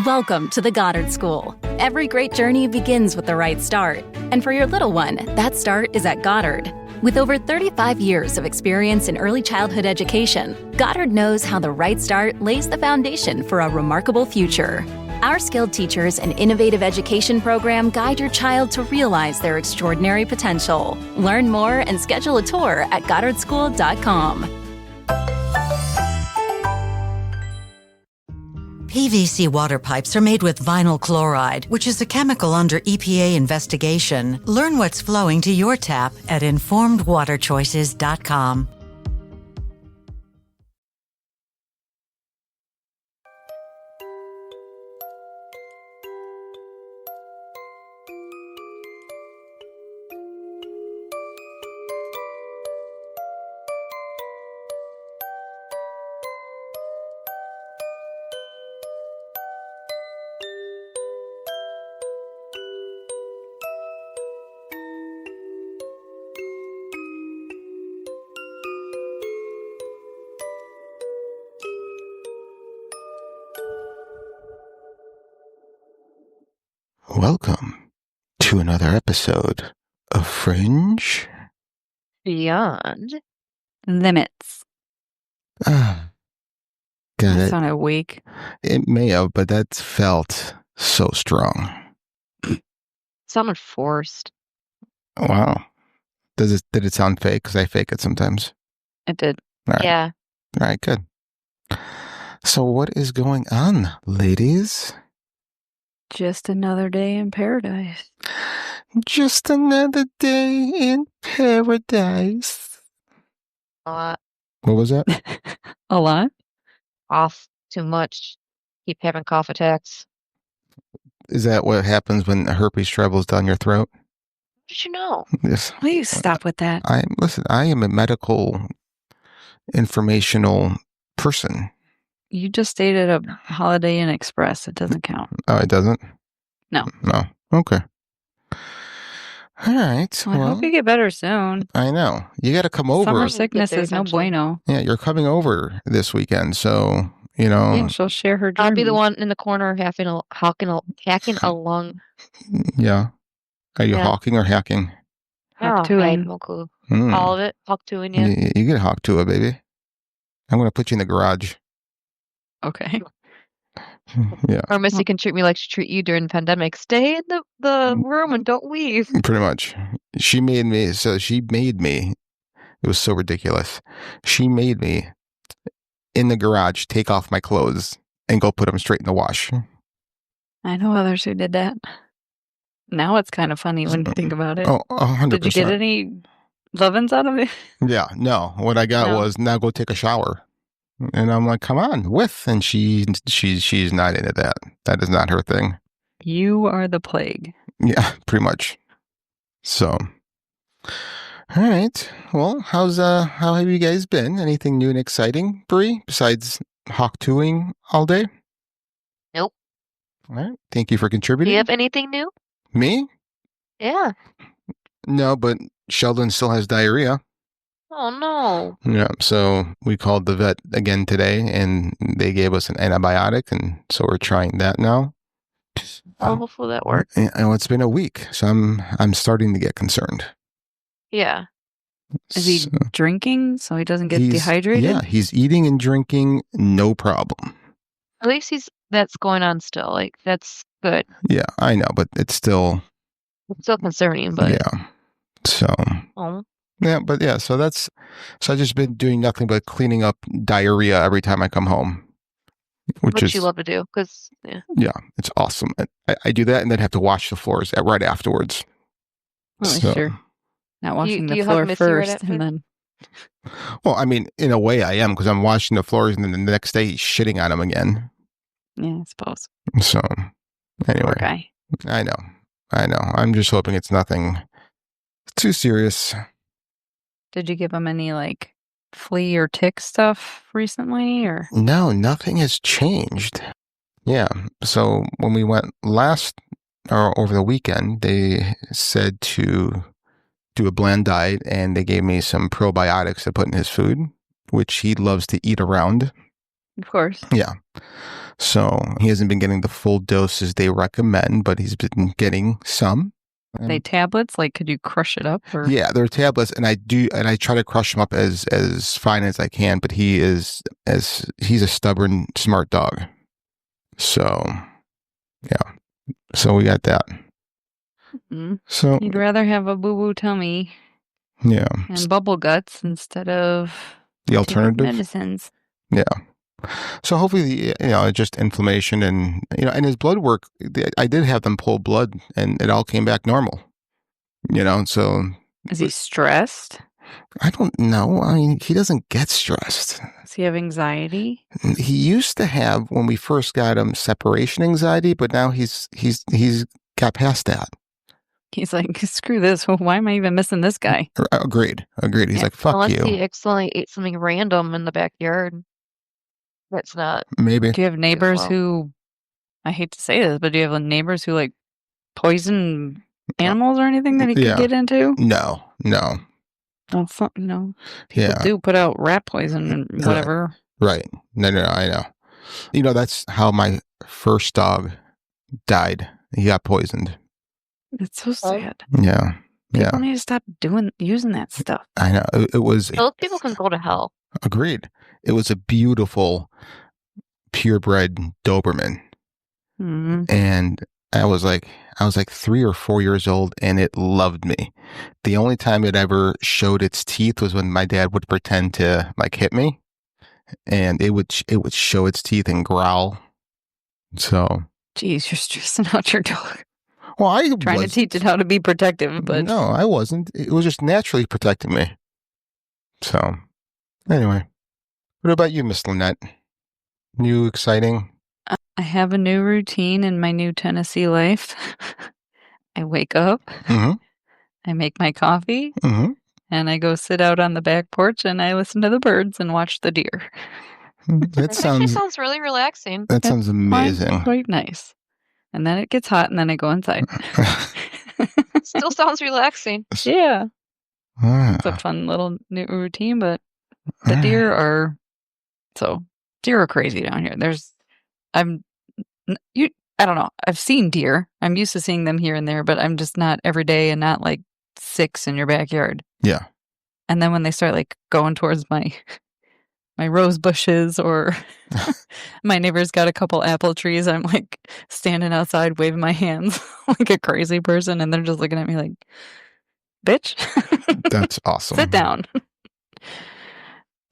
Welcome to the Goddard School. Every great journey begins with the right start. And for your little one, that start is at Goddard. With over 35 years of experience in early childhood education, Goddard knows how the right start lays the foundation for a remarkable future. Our skilled teachers and innovative education program guide your child to realize their extraordinary potential. Learn more and schedule a tour at GoddardSchool.com. PVC water pipes are made with vinyl chloride, which is a chemical under EPA investigation. Learn what's flowing to your tap at informedwaterchoices.com. Welcome to another episode of Fringe Beyond Limits. Got That it. sounded weak. It may have, but that felt so strong. sounded forced. Wow. Did it sound fake? Because I fake it sometimes. It did. All right. Yeah. All right, good. So what is going on, ladies? Just another day in paradise. Just another day in paradise. What? What was that? A lot? Off too much. Keep having cough attacks. Is that what happens when herpes travels down your throat? How did you know? Yes. Please stop with that. I am a medical informational person. You just stayed at a Holiday Inn Express. It doesn't count. Oh, it doesn't? No. No. Okay. All right. Well, I hope you get better soon. I know. You got to come over. Summer sickness is no eventually. bueno. Yeah, you're coming over this weekend, so, you know. Yeah, she'll share her dreams. I'll be the one in the corner hacking along. Yeah. Are you Yeah. hawking or hacking? Oh, I have Hawk-tooing. no clue. Mm. All of it. Hawk to yeah. You get hawk to it, baby. I'm going to put you in the garage. Okay. Yeah, Or Missy can treat me like she treat you during the pandemic. Stay in the room and don't leave. pretty much. She made me. It was so ridiculous. She made me in the garage take off my clothes and go put them straight in the wash. I know others who did that. Now it's kind of funny when you think about it. Oh, 100%. Did you get any lovin's out of it? Yeah, no. What I got No. was, now go take a shower. And I'm like, come on, and she's not into that. That is not her thing. You are the plague. Yeah, pretty much. So, all right. Well, how have you guys been? Anything new and exciting, Bree, besides hawk-tooing all day? Nope. All right. Thank you for Do contributing. you have anything new? Me? Yeah. No, but Sheldon still has diarrhea. Oh no. Yeah, so we called the vet again today, and they gave us an antibiotic, and so we're trying that now. Oh, hopefully that works. And it's been a week, so I'm starting to get concerned. Yeah. Is he So drinking so he doesn't get he's- dehydrated? Yeah, he's eating and drinking, no problem. At least that's going on still. Like that's good. Yeah, I know, but it's still, It's still concerning, but yeah. So oh. yeah, but yeah, so I've just been doing nothing but cleaning up diarrhea every time I come home, which is you love to do because yeah, it's awesome. And I do that and then have to wash the floors right afterwards. Oh, So- sure. Not washing do the you hug floor Missy right first after? and then. Well, I mean, in a way I am, because I'm washing the floors and then the next day he's shitting on them again. Yeah, I suppose. So anyway, Poor guy. I know. I'm just hoping it's nothing too serious. Did you give him any like flea or tick stuff recently, or? No, nothing has changed. Yeah. So when we went last or over the weekend, they said to do a bland diet, and they gave me some probiotics to put in his food, which he loves to eat around. Of course. Yeah. So he hasn't been getting the full doses they recommend, but he's been getting some. They tablets? Like, could you crush it up? Or? Yeah, they're tablets, and I try to crush him up as fine as I can, but he's a stubborn, smart dog. So, yeah. So we got that. Mm-hmm. So you'd rather have a boo-boo tummy, yeah, and bubble guts instead of the alternative medicines. Yeah. So hopefully, just inflammation and and his blood work. I did have them pull blood, and it all came back normal. So is he stressed? I don't know. I mean, he doesn't get stressed. Does he have anxiety? He used to have, when we first got him, separation anxiety, but now he's got past that. He's like, screw this. Why am I even missing this guy? Agreed. He's like, fuck Unless you. he accidentally ate something random in the backyard. That's not. Maybe. Do you have neighbors who, I hate to say this, but do you have neighbors who like poison animals or anything that he could get into? No. Oh, people do put out rat poison and whatever. Right. No, I know. That's how my first dog died. He got poisoned. It's so sad. Yeah. People need to stop using that stuff. I know. It was. Those people can go to hell. Agreed. It was a beautiful, purebred Doberman. Mm-hmm. And I was like 3 or 4 years old, and it loved me. The only time it ever showed its teeth was when my dad would pretend to like hit me, and it would show its teeth and growl. So, geez, you're stressing out your dog. Well, I trying to teach it how to be protective, but no, I wasn't. It was just naturally protecting me. So, anyway, what about you, Miss Lynette? New exciting? I have a new routine in my new Tennessee life. I wake up, I make my coffee, and I go sit out on the back porch and I listen to the birds and watch the deer. That sounds really relaxing. That sounds amazing. Quite nice. And then it gets hot and then I go inside. Still sounds relaxing. Yeah. It's a fun little new routine, but the deer are crazy down here. I don't know. I've seen deer. I'm used to seeing them here and there, but I'm just not every day and not like 6 in your backyard. Yeah. And then when they start like going towards my rose bushes or my neighbor's got a couple apple trees, I'm like standing outside waving my hands like a crazy person, and they're just looking at me like, bitch. That's awesome. Sit down.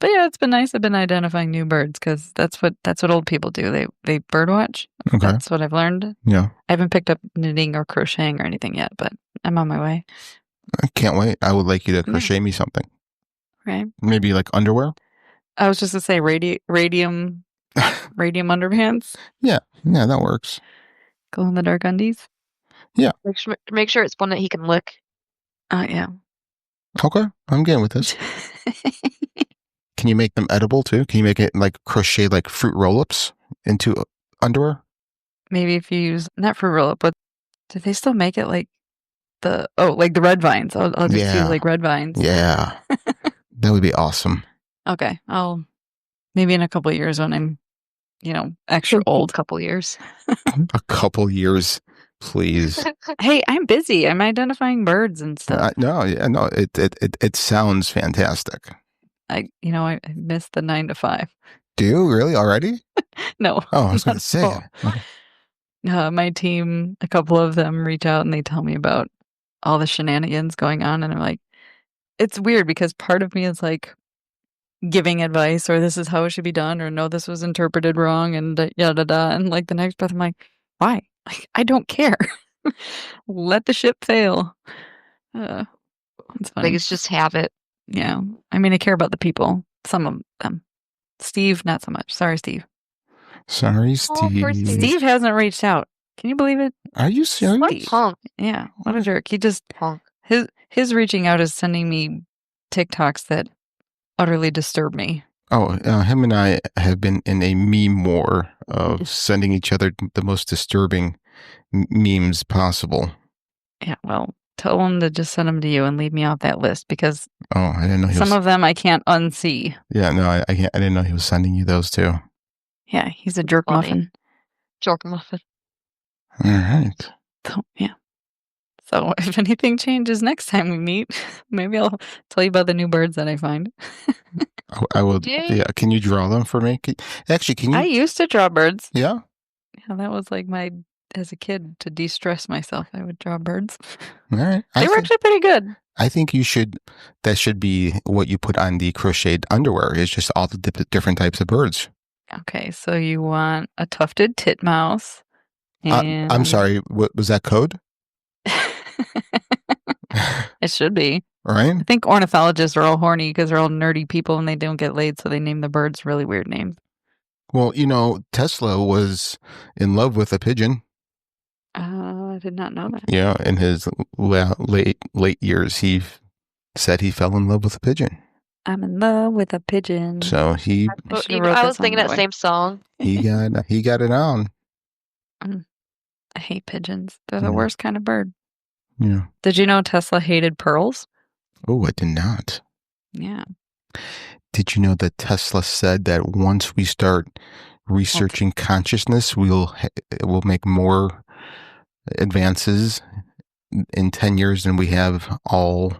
But yeah, it's been nice. I've been identifying new birds because that's what old people do. They bird watch. Okay. That's what I've learned. Yeah. I haven't picked up knitting or crocheting or anything yet, but I'm on my way. I can't wait. I would like you to crochet me something. Right. Maybe like underwear? I was just going to say radium underpants. Yeah, that works. Glow in the dark undies. Yeah. Make sure it's one that he can lick. Yeah. Okay, I'm getting with this. Can you make them edible too? Can you make it like crochet like fruit roll-ups into underwear? Maybe if you use not fruit roll-up, but do they still make it like the red vines? I'll just use like red vines. Yeah. That would be awesome. Okay. I'll maybe in a couple of years when I'm, extra old. Couple years. A couple years, please. Hey, I'm busy. I'm identifying birds and stuff. No. It sounds fantastic. I missed the 9 to 5. Do you really already? No. Oh, I was going to say. My team, a couple of them reach out and they tell me about all the shenanigans going on, and I'm like, it's weird because part of me is like giving advice, or this is how it should be done, or no, this was interpreted wrong, and yada da. And like the next breath, I'm like, why? Like, I don't care. Let the ship fail. It's funny. Like, it's just habit. Yeah. I mean, I care about the people. Some of them. Steve, not so much. Sorry, Steve. Sorry, Steve. Poor Steve. Steve hasn't reached out. Can you believe it? Are you serious? What punk? Yeah. What a jerk. He just Punk. His reaching out is sending me TikToks that utterly disturb me. Oh, him and I have been in a meme war of sending each other the most disturbing memes possible. Yeah, well, tell him to just send them to you and leave me off that list because I didn't know some of them I can't unsee. Yeah, no, I can't. I didn't know he was sending you those too. Yeah, he's a jerk Funny. muffin. Jerk muffin. All right. So, yeah. So if anything changes next time we meet, maybe I'll tell you about the new birds that I find. I will. Yay. Yeah. Can you draw them for me? Actually, can you? I used to draw birds. Yeah. Yeah, that was like as a kid, to de-stress myself, I would draw birds. All right. They were actually pretty good. I think that should be what you put on the crocheted underwear, is just all the different types of birds. Okay, so you want a tufted titmouse. And I'm sorry, what was that code? It should be. Right? I think ornithologists are all horny because they're all nerdy people and they don't get laid, so they name the birds really weird names. Well, Tesla was in love with a pigeon. I did not know that. Yeah, in his late years, he said he fell in love with a pigeon. I'm in love with a pigeon. So I was thinking that same song. he got it on. I hate pigeons. They're the worst kind of bird. Yeah. Did you know Tesla hated pearls? Oh, I did not. Yeah. Did you know that Tesla said that once we start researching consciousness, we'll make more advances in 10 years than we have all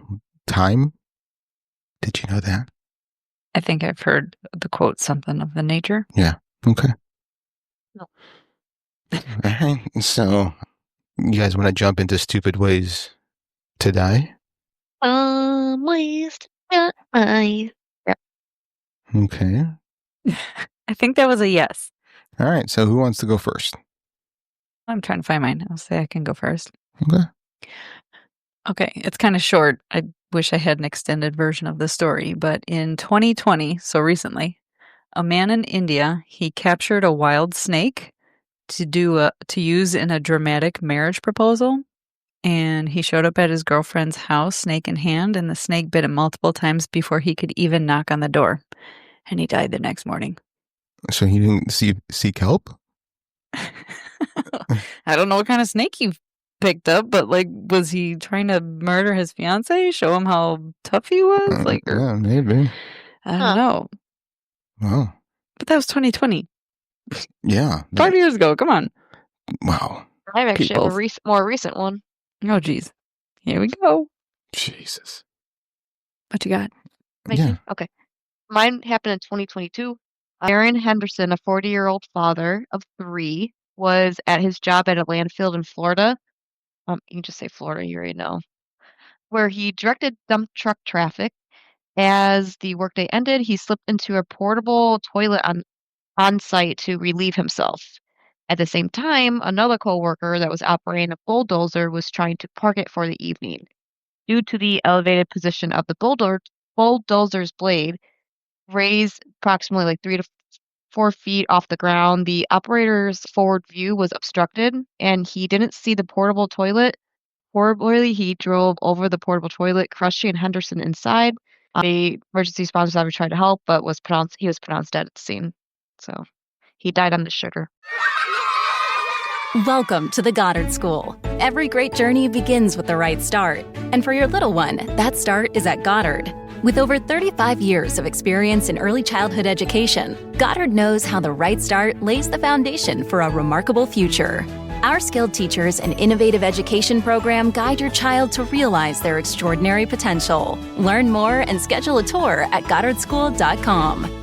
time? Did you know that? I think I've heard the quote, something of the nature. Yeah. Okay. No. All right. So, you guys want to jump into stupid ways to die? Ways to die. Yep. Okay. I think that was a yes. All right. So, who wants to go first? I'm trying to find mine. I'll say I can go first. Okay. Okay, it's kind of short. I wish I had an extended version of the story, but in 2020, so recently, a man in India, he captured a wild snake to use in a dramatic marriage proposal, and he showed up at his girlfriend's house, snake in hand, and the snake bit him multiple times before he could even knock on the door, and he died the next morning. So he didn't seek help? I don't know what kind of snake he picked up, but was he trying to murder his fiance? Show him how tough he was? Yeah, maybe. I don't know. Wow. But that was 2020. Yeah. 5 years ago. Come on. Wow. I actually have a more recent one. Oh, geez. Here we go. Jesus. What you got? Yeah. Okay. Mine happened in 2022. Aaron Henderson, a 40-year-old father of 3, was at his job at a landfill in Florida. You can just say Florida, you already know. Where he directed dump truck traffic. As the workday ended, he slipped into a portable toilet on site to relieve himself. At the same time, another coworker that was operating a bulldozer was trying to park it for the evening. Due to the elevated position of the bulldozer's blade, raised approximately 3 to 4 feet off the ground, the operator's forward view was obstructed, and he didn't see the portable toilet. Horribly, he drove over the portable toilet, crushing Henderson inside. The emergency responders tried to help, but he was pronounced dead at the scene. So he died on the sugar. Welcome to the Goddard School. Every great journey begins with the right start. And for your little one, that start is at Goddard. With over 35 years of experience in early childhood education, Goddard knows how the right start lays the foundation for a remarkable future. Our skilled teachers and innovative education program guide your child to realize their extraordinary potential. Learn more and schedule a tour at GoddardSchool.com.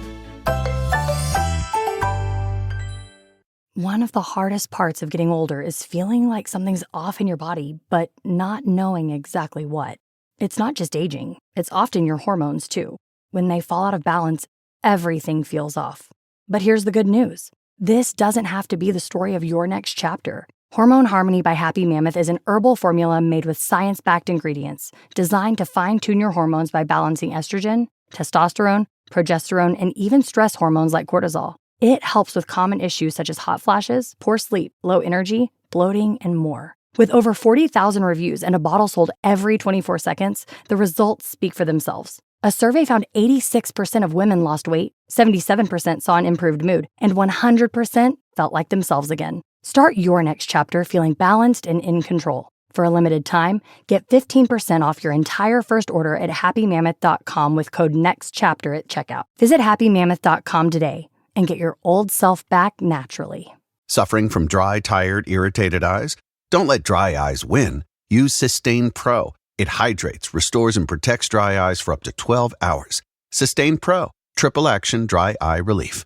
One of the hardest parts of getting older is feeling like something's off in your body, but not knowing exactly what. It's not just aging, it's often your hormones too. When they fall out of balance, everything feels off. But here's the good news. This doesn't have to be the story of your next chapter. Hormone Harmony by Happy Mammoth is an herbal formula made with science-backed ingredients designed to fine-tune your hormones by balancing estrogen, testosterone, progesterone, and even stress hormones like cortisol. It helps with common issues such as hot flashes, poor sleep, low energy, bloating, and more. With over 40,000 reviews and a bottle sold every 24 seconds, the results speak for themselves. A survey found 86% of women lost weight, 77% saw an improved mood, and 100% felt like themselves again. Start your next chapter feeling balanced and in control. For a limited time, get 15% off your entire first order at happymammoth.com with code NEXTCHAPTER at checkout. Visit happymammoth.com today. and get your old self back naturally. Suffering from dry, tired, irritated eyes? Don't let dry eyes win. Use Sustain Pro. It hydrates, restores, and protects dry eyes for up to 12 hours. Sustain Pro. Triple action dry eye relief.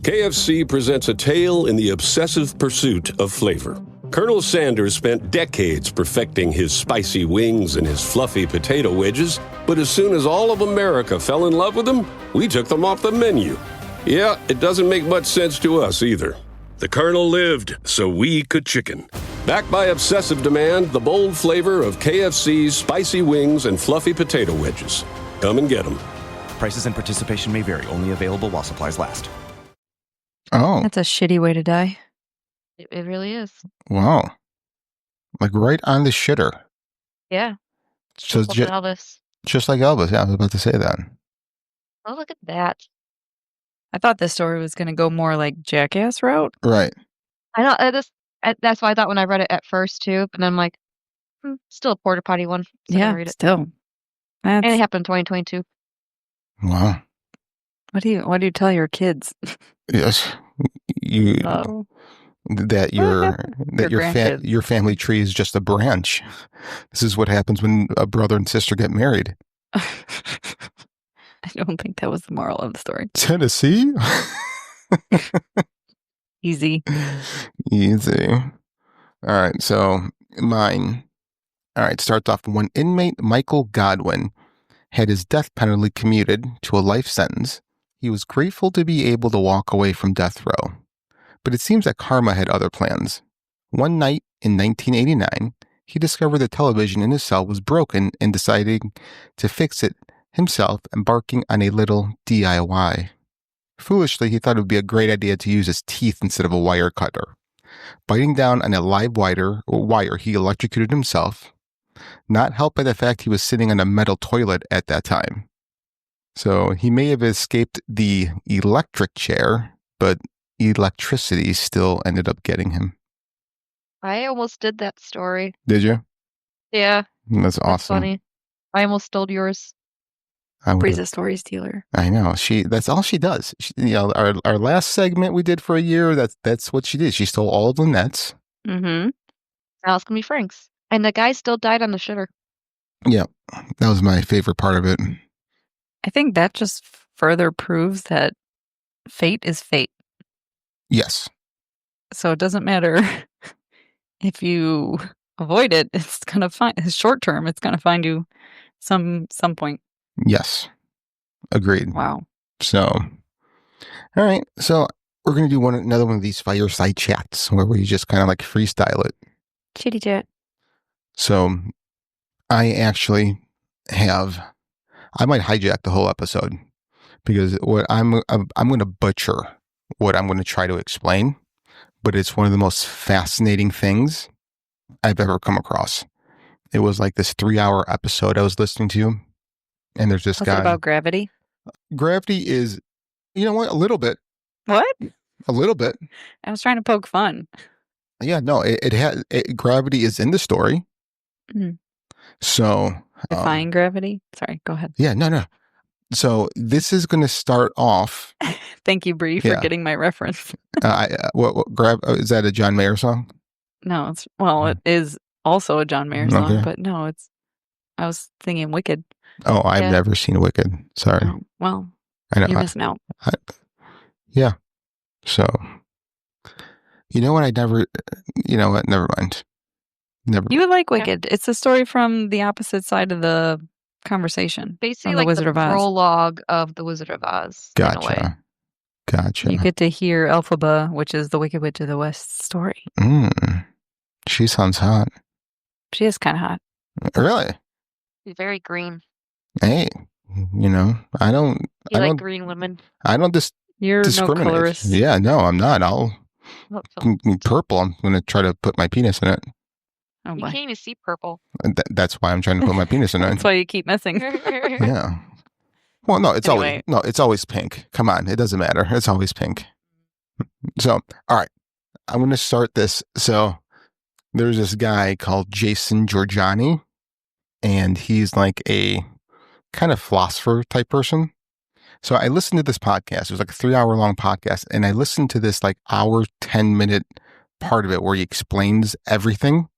KFC presents a tale in the obsessive pursuit of flavor. Colonel Sanders spent decades perfecting his spicy wings and his fluffy potato wedges, but as soon as all of America fell in love with them, we took them off the menu. Yeah, it doesn't make much sense to us either. The Colonel lived so we could chicken. Backed by obsessive demand, the bold flavor of KFC's spicy wings and fluffy potato wedges. Come and get them. Prices and participation may vary. Only available while supplies last. Oh, That's a shitty way to die. It really is. wow. Like right on the shitter. Yeah. So Look at Elvis. just like Elvis. Yeah, I was about to say that. Oh, look at that. I thought this story was going to go more like Jackass route. Right. I know that's what I thought when I read it at first too, but then I'm like, still a porta potty one. So I read it. Still. And it That's, happened in 2022. Wow. what do you tell your kids? Yes. You Oh. that Your grandkids. your family tree is just a branch. This is what happens when a brother and sister get married. I don't think that was the moral of the story. Tennessee? Easy. Easy. All right, so mine. All right, starts off when inmate Michael Godwin had his death penalty commuted to a life sentence. He was grateful to be able to walk away from death row. But it seems that karma had other plans. One night in 1989, he discovered the television in his cell was broken and decided to fix it himself, embarking on a little DIY. Foolishly, he thought it would be a great idea to use his teeth instead of a wire cutter. Biting down on a live wire, he electrocuted himself, not helped by the fact he was sitting on a metal toilet at that time. So he may have escaped the electric chair, but electricity still ended up getting him. I almost did that story. Did you? Yeah. That's That's awesome. funny. I almost stole yours. I Bree's would've- a story stealer. I know. That's all she does. Our last segment we did for a year, that's what she did. She stole all of Lynette's. Mm-hmm. Now it's gonna be Frank's. And the guy still died on the shitter. Yeah. That was my favorite part of it. I think that just further proves that fate is fate. Yes. So it doesn't matter if you avoid it. It's gonna find short term. It's gonna find you some point. Yes. Agreed. Wow. So, all right. So we're going to do another one of these fireside chats where we just kind of like freestyle it. Chitty chat. So I actually I might hijack the whole episode because what I'm going to butcher what I'm going to try to explain, but it's one of the most fascinating things I've ever come across. It was like this 3-hour episode I was listening to, and there's this Was guy. it about gravity? Gravity is, you know what? A little bit. What? A little bit. I was trying to poke fun. Yeah, no, gravity is in the story. Mhm. So Defying gravity? Sorry, go ahead. yeah, no. So this is going to start off. Thank you, Bree, for Yeah. getting my reference. Is that a John Mayer song? No, it is also a John Mayer song, Okay. but no, I was thinking Wicked. Oh, I've Yeah. never seen Wicked. Sorry. Oh, well, I know. you're missing out. Yeah. So, you know what? Never mind. Never. You would like Wicked. It's a story from the opposite side of the conversation. Basically From the like Wizard the of Oz. prologue of the Wizard of Oz. In a way. Gotcha. You get to hear Elphaba, which is the Wicked Witch of the West story. She sounds hot. She is kind of hot. Really? He's very green. Hey, I don't You like green women? You're no discriminate. colorist. Yeah, no, I'm not. Oh, Purple. I'm going to try to put my penis in it. Oh, you boy. can't even see purple. That's why I'm trying to put my penis in it. That's why you keep missing. Yeah. Well, no, it's Anyway. always pink. Come on, it doesn't matter. It's always pink. So, all right, I'm going to start this. So, there's this guy called Jason Giorgiani, and he's like a kind of philosopher type person. So I listened to this podcast. It was like a 3-hour long podcast. And I listened to this like hour, 10-minute part of it where he explains everything.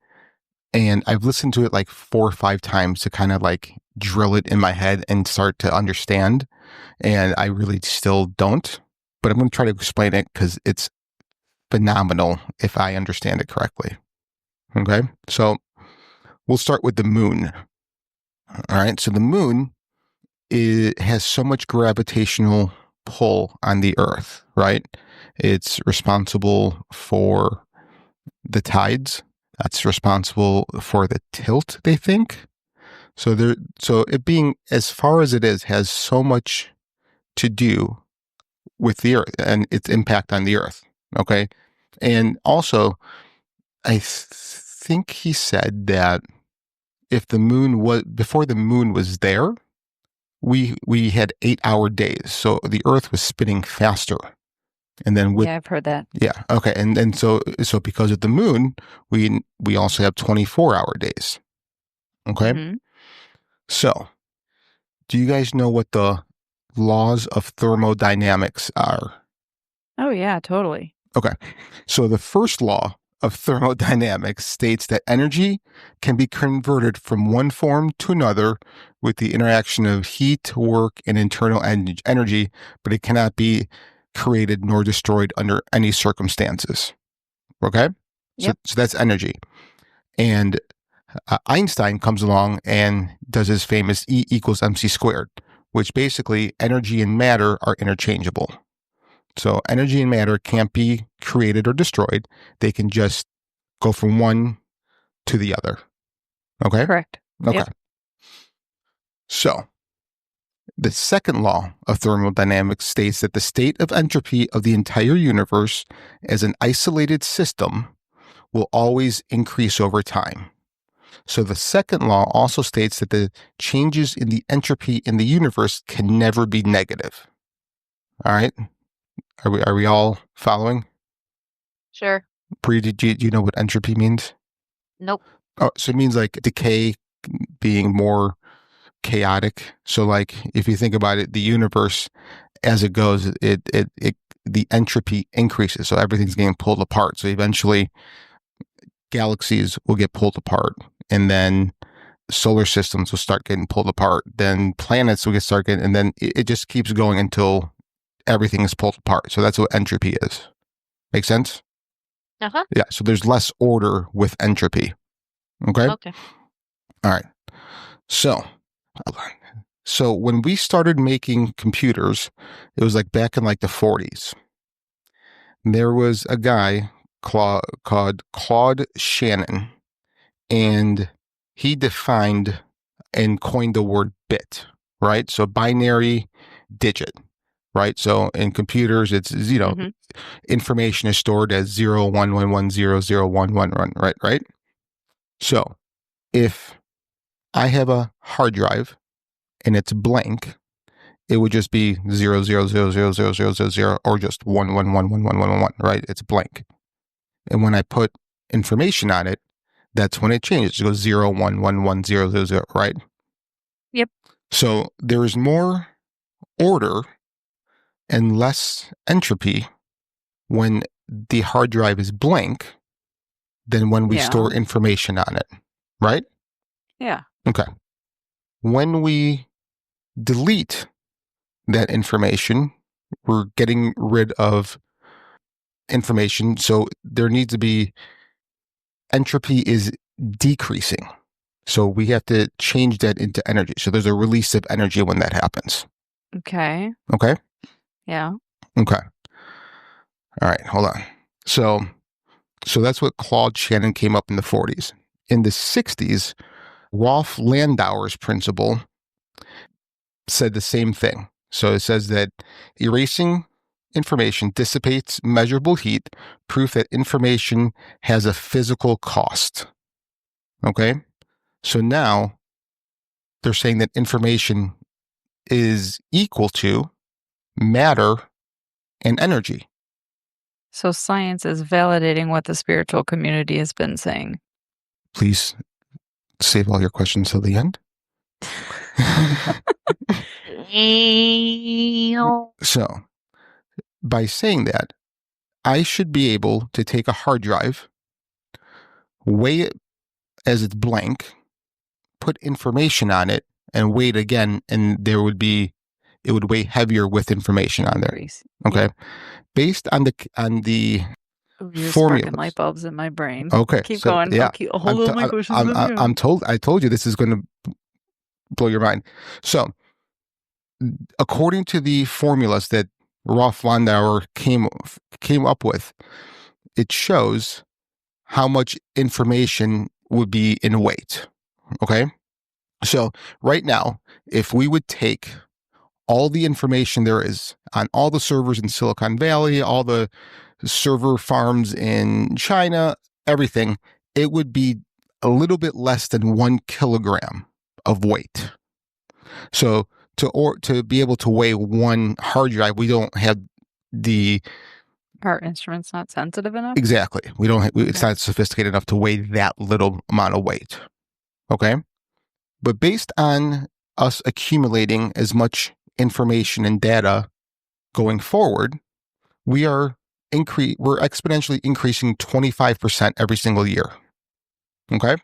And I've listened to it like 4 or 5 times to kind of like drill it in my head and start to understand. And I really still don't. But I'm going to try to explain it because it's phenomenal if I understand it correctly. Okay. So we'll start with the moon. All right. So the moon has so much gravitational pull on the Earth, right? It's responsible for the tides. That's responsible for the tilt, they think. So it being as far as it is has so much to do with the Earth and its impact on the Earth. Okay. And also, I think he said that if the moon was, before the moon was there, we had 8-hour days. So the Earth was spinning faster. And then with, yeah, I've heard that. Yeah. Okay. And so because of the moon, we also have 24-hour days. Okay. Mhm. So do you guys know what the laws of thermodynamics are? Oh, yeah, totally. Okay. So the first law of thermodynamics states that energy can be converted from one form to another with the interaction of heat, work, and internal energy, but it cannot be created nor destroyed under any circumstances. Okay? Yep. So that's energy. And Einstein comes along and does his famous E equals mc squared, which basically energy and matter are interchangeable. So energy and matter can't be created or destroyed. They can just go from one to the other. Okay? Correct. Okay. Yep. So the second law of thermodynamics states that the state of entropy of the entire universe as an isolated system will always increase over time. So the second law also states that the changes in the entropy in the universe can never be negative. All right? Are we all following? Sure. Bree, do you know what entropy means? Nope. Oh, so it means like decay being more chaotic. So like if you think about it, the universe as it goes, the entropy increases. So everything's getting pulled apart. So eventually galaxies will get pulled apart, and then solar systems will start getting pulled apart. Then planets will start getting, and then it just keeps going until everything is pulled apart. So that's what entropy is. Make sense? Uh-huh. Yeah. So there's less order with entropy. Okay. Okay. All right. So when we started making computers, it was like back in like the 40s. There was a guy called Claude Shannon, and he defined and coined the word bit, right? So binary digit, right? So in computers, it's, information is stored as 0, 1, 1, 1, 0, 0, 1, 1, 1, right? So if I have a hard drive and it's blank, it would just be 0, 0, 0, 0, 0, 0, 0, 0, or just 1, 1, 1, 1, 1, 1, 1, right? It's blank. And when I put information on it, that's when it changes. It goes 0, 1, 1, 1, 0, 0, 0, right? Yep. So there is more order and less entropy when the hard drive is blank than when we store information on it, right? Yeah. Okay. When we delete that information, we're getting rid of information. So there needs to be, entropy is decreasing. So we have to change that into energy. So there's a release of energy when that happens. Okay. Okay? Yeah. Okay. All right, hold on. So that's what Claude Shannon came up in the 40s. In the 60s, Rolf Landauer's principle said the same thing. So it says that erasing information dissipates measurable heat, proof that information has a physical cost. Okay? So now they're saying that information is equal to matter and energy. So science is validating what the spiritual community has been saying. Please save all your questions till the end. So, by saying that, I should be able to take a hard drive, weigh it as it's blank, put information on it, and weigh it again, and it would weigh heavier with information on there. Okay, Yeah. based on the You're formulas. sparking light bulbs in my brain. Okay, Keep so, going. yeah, Hold on, my questions. I told you this is going to blow your mind. So, according to the formulas that Rolf Landauer came up with, it shows how much information would be in weight. Okay, so right now, if we would take all the information there is on all the servers in Silicon Valley, all the server farms in China, everything, it would be a little bit less than 1 kilogram of weight. So to be able to weigh one hard drive, we don't have the Our instrument's not sensitive enough. Exactly. We don't. It's not sophisticated enough to weigh that little amount of weight. Okay, but based on us accumulating as much information and data going forward, we're exponentially increasing 25% every single year. Okay,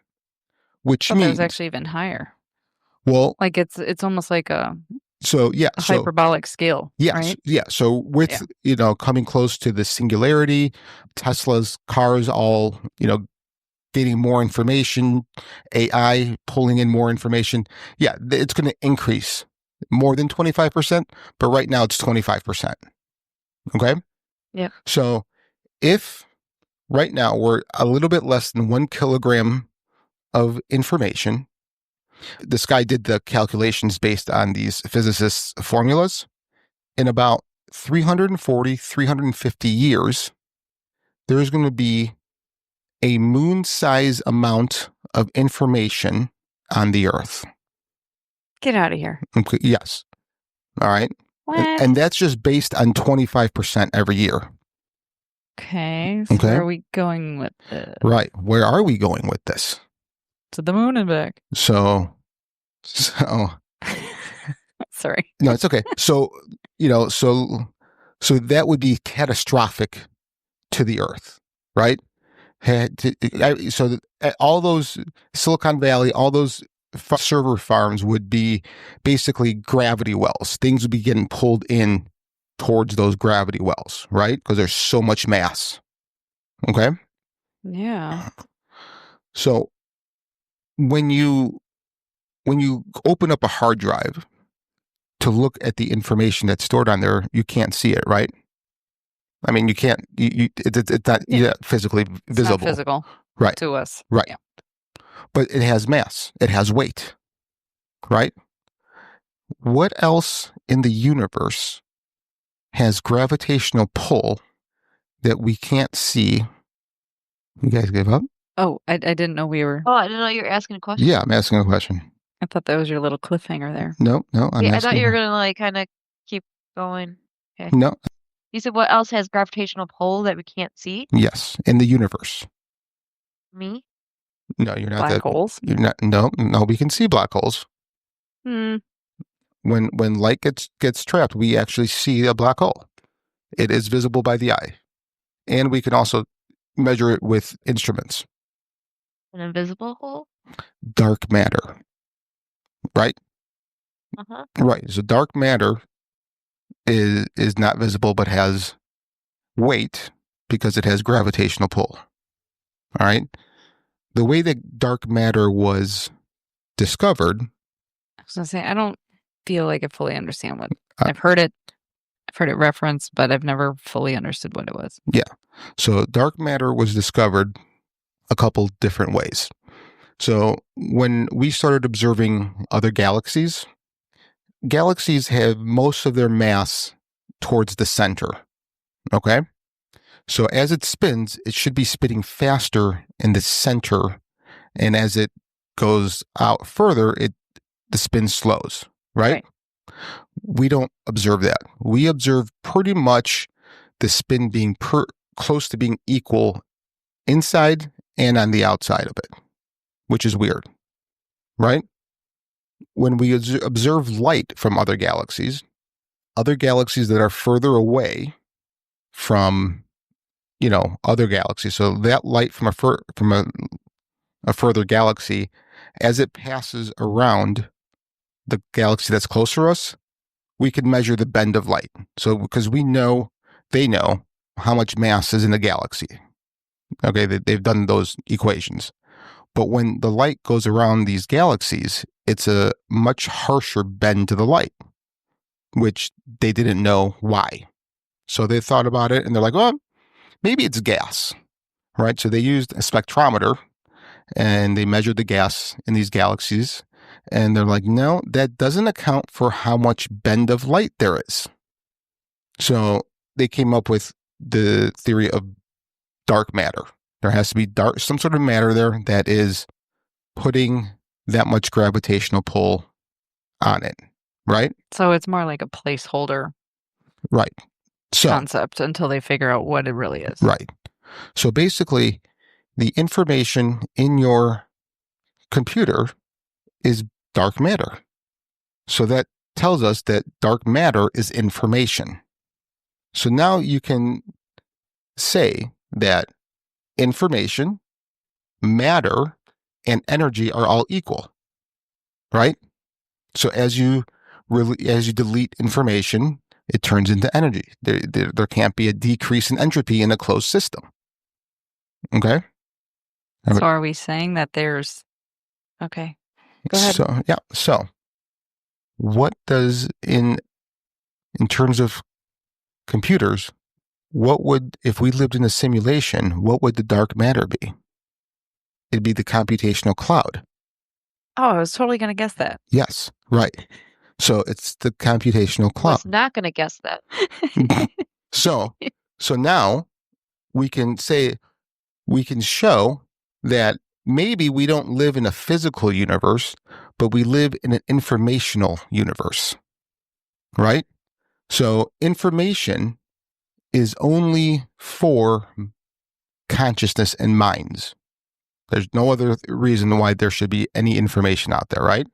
which means That was actually even higher. Well, like it's almost like a hyperbolic scale. Yes, right? Yeah. So with coming close to the singularity, Tesla's cars all getting more information, AI pulling in more information. Yeah, it's going to increase more than 25%, but right now it's 25%. Okay. Yeah. So if right now we're a little bit less than 1 kilogram of information, this guy did the calculations based on these physicists' formulas. In about 340, 350 years, there's going to be a moon-size amount of information on the Earth. Get out of here. Okay, yes. All right. What? And that's just based on 25% every year. Okay. So where are we going with this? Right. Where are we going with this? To the moon and back. So Sorry. No, it's okay. So that would be catastrophic to the Earth, right? So all those Silicon Valley, all those server farms would be basically gravity wells. Things would be getting pulled in towards those gravity wells, right? Because there's so much mass. Okay? Yeah. So when you open up a hard drive to look at the information that's stored on there, you can't see it, right? I mean, you can't. It's not physically visible. It's not physical, right? To us, right? Yeah. But it has mass. It has weight, right? What else in the universe has gravitational pull that we can't see? You guys give up? Oh, I didn't know we were. Oh, I didn't know you were asking a question. Yeah, I'm asking a question. I thought that was your little cliffhanger there. No, I thought you were gonna kind of keep going. Okay. No. You said what else has gravitational pull that we can't see? Yes, in the universe. Me? No, you're not. Black holes? You're not. No, we can see black holes. When light gets trapped, we actually see a black hole. It is visible by the eye, and we can also measure it with instruments. An invisible hole? Dark matter. Right? Uh-huh. Right. So dark matter is not visible but has weight because it has gravitational pull. All right? The way that dark matter was discovered. I was going to say, I don't feel like I fully understand what I've heard it referenced, but I've never fully understood what it was. Yeah. So dark matter was discovered a couple different ways. So when we started observing other galaxies have most of their mass towards the center. Okay? So as it spins, it should be spinning faster in the center. And as it goes out further, the spin slows, right? We don't observe that. We observe pretty much the spin being close to being equal inside and on the outside of it, which is weird, right? when we observe light from other galaxies that are further away from, other galaxies. So that light from a further galaxy, as it passes around the galaxy that's closer to us, we can measure the bend of light. So because they know how much mass is in the galaxy. Okay, they've done those equations. But when the light goes around these galaxies, it's a much harsher bend to the light, which they didn't know why. So they thought about it and they're like, well, maybe it's gas, right? So they used a spectrometer and they measured the gas in these galaxies. And they're like, no, that doesn't account for how much bend of light there is. So they came up with the theory of dark matter. There has to be some sort of matter there that is putting that much gravitational pull on it, right? So it's more like a placeholder Right. concept until they figure out what it really is. Right. So basically, the information in your computer is dark matter. So that tells us that dark matter is information. So now you can say that information, matter, and energy are all equal, right? So as you delete information, it turns into energy. There can't be a decrease in entropy in a closed system. Okay? So are we saying that there's... Okay, go ahead. So what does, in terms of computers, if we lived in a simulation, what would the dark matter be? It'd be the computational cloud. Oh, I was totally going to guess that. Yes, right. So it's the computational cloud. I was not going to guess that. So now we can show that maybe we don't live in a physical universe, but we live in an informational universe, right? So information is only for consciousness and minds. There's no other reason why there should be any information out there, right?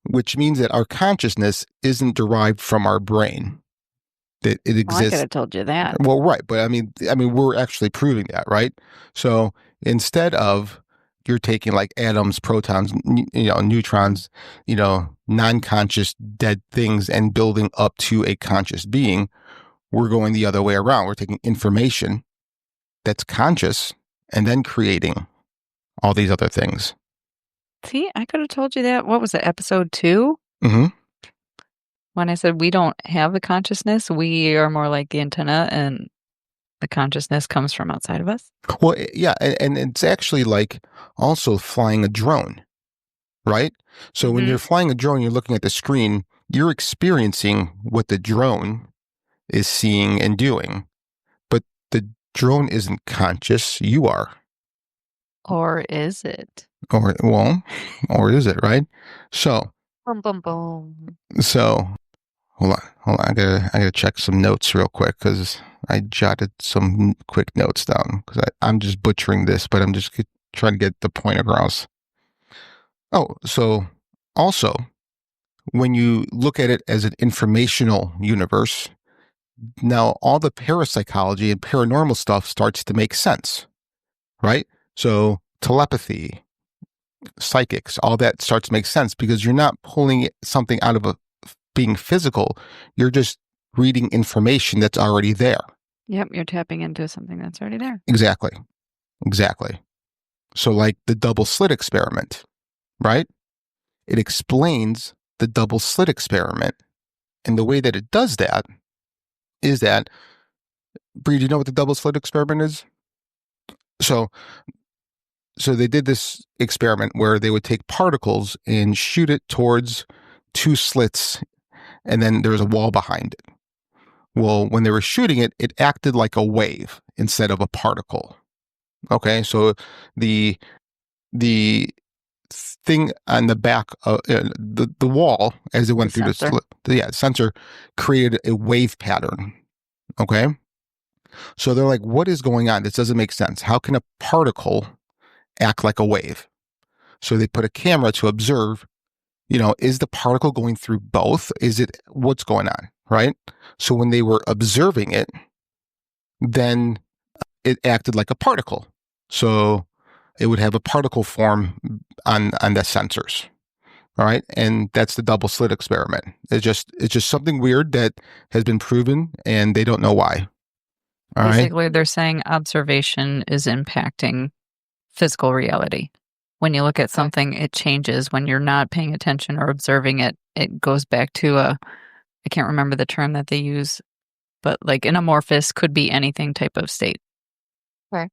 Which means that our consciousness isn't derived from our brain. That it exists. Well, I could have told you that. Well, right, but I mean, we're actually proving that, right? So instead of you're taking like atoms, protons, neutrons, non-conscious dead things and building up to a conscious being, we're going the other way around. We're taking information that's conscious and then creating all these other things. See, I could have told you that. What was it, episode 2? Mm-hmm. When I said we don't have the consciousness, we are more like the antenna and the consciousness comes from outside of us. Well, yeah, and it's actually like also flying a drone, right? So when you're flying a drone, you're looking at the screen, you're experiencing what the drone is seeing and doing, but the drone isn't conscious, you are. Or is it? Or is it, right? So, Boom, boom, boom. So, hold on. I gotta check some notes real quick because I jotted some quick notes down because I'm just butchering this, but I'm just trying to get the point across. Oh, so also, when you look at it as an informational universe, now all the parapsychology and paranormal stuff starts to make sense, right? So telepathy, psychics, all that starts to make sense because you're not pulling something out of being physical. You're just reading information that's already there. Yep, you're tapping into something that's already there. Exactly. So like the double slit experiment, right? It explains the double slit experiment. And the way that it does that is that, Bree, do you know what the double slit experiment is? So they did this experiment where they would take particles and shoot it towards two slits, and then there was a wall behind it. Well, when they were shooting it, it acted like a wave instead of a particle. Okay, so the thing on the back of the wall as it went through the slit, the sensor created a wave pattern. Okay, so they're like, what is going on? This doesn't make sense. How can a particle act like a wave? So they put a camera to observe Is the particle going through both? Is it what's going on, right? So when they were observing it, then it acted like a particle. So it would have a particle form on the sensors. All right. And that's the double slit experiment. It's just something weird that has been proven and they don't know why. All Basically, right. they're saying observation is impacting physical reality. When you look at something, it changes. When you're not paying attention or observing it, it goes back to I can't remember the term that they use, but like an amorphous could be anything type of state. Okay.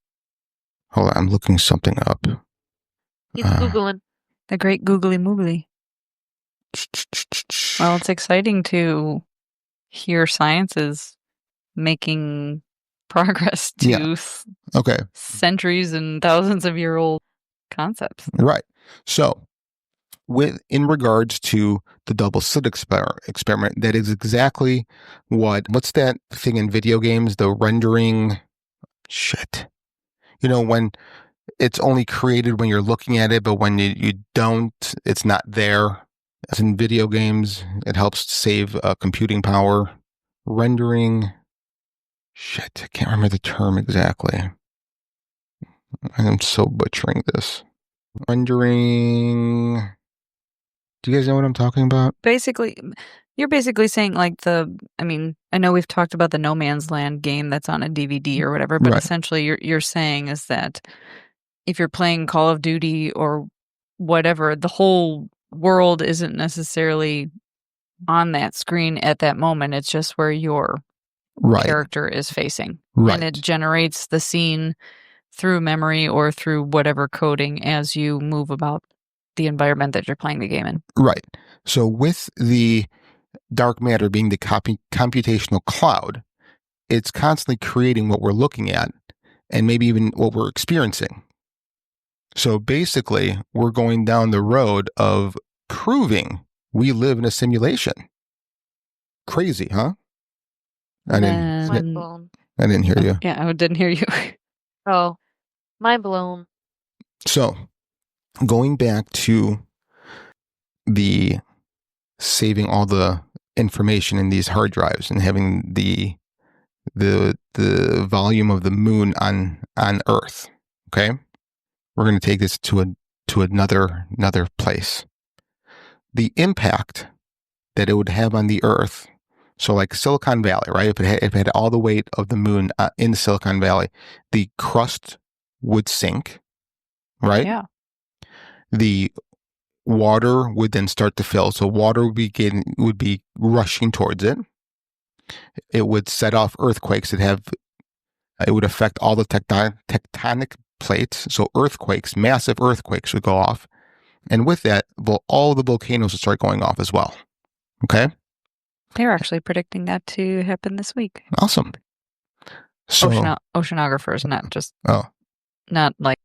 Hold on. I'm looking something up. He's Googling. The great googly moogly. Well, it's exciting to hear science is making progress to Okay. centuries and thousands of year old concepts. Right. So in regards to the double slit experiment, that is exactly what's that thing in video games, the rendering shit. When it's only created when you're looking at it, but when you don't, it's not there. As in video games, it helps save computing power. Rendering, shit, I can't remember the term exactly. I'm so butchering this. Rendering. Do you guys know what I'm talking about? Basically, you're basically saying I know we've talked about the No Man's Land game that's on a DVD or whatever, but essentially you're saying is that if you're playing Call of Duty or whatever, the whole world isn't necessarily on that screen at that moment. It's just where your character is facing. Right. And it generates the scene through memory or through whatever coding as you move about the environment that you're playing the game in. Right. So with the dark matter being the computational cloud, it's constantly creating what we're looking at and maybe even what we're experiencing. So basically, we're going down the road of proving we live in a simulation. Crazy, huh? I didn't hear you. Yeah, I didn't hear you. Oh, mind blown. So, going back to the saving all the information in these hard drives and having the volume of the moon on Earth. Okay, we're going to take this to another place. The impact that it would have on the Earth. So, like Silicon Valley, right? If it had all the weight of the moon in Silicon Valley, the crust would sink, right? Yeah. The water would then start to fill. So water would be rushing towards it. It would set off earthquakes it would affect all the tectonic plates. So massive earthquakes would go off. And with that, all the volcanoes would start going off as well. Okay? They're actually predicting that to happen this week. Awesome. So, oceanographers, not like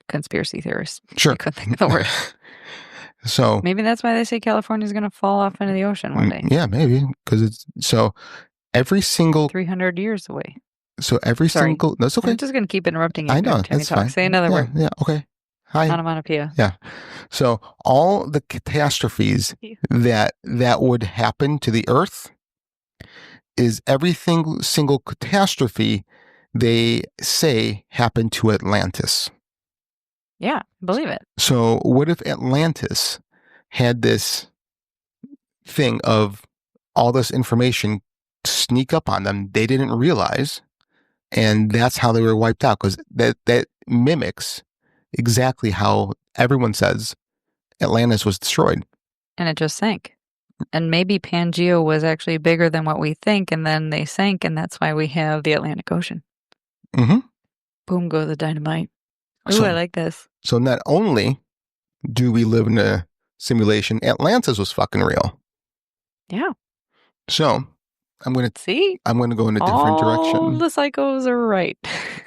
conspiracy theorists. Sure. I couldn't think of the word. So maybe that's why they say California's going to fall off into the ocean one day. Yeah, maybe. Because every single 300 years away. So single. That's okay. I'm just going to keep interrupting you. I know. That's fine. Say another word. Yeah. Okay. Hi. Onomatopoeia. Yeah. So all the catastrophes that would happen to the Earth is single catastrophe they say happened to Atlantis. Yeah, believe it. So what if Atlantis had this thing of all this information sneak up on them they didn't realize, and that's how they were wiped out? Because that mimics exactly how everyone says Atlantis was destroyed. And it just sank. And maybe Pangea was actually bigger than what we think, and then they sank, and that's why we have the Atlantic Ocean. Mm-hmm. Boom goes the dynamite. Ooh, I like this. So not only do we live in a simulation, Atlantis was fucking real. Yeah. So I'm going to go in a different direction. All the psychos are right.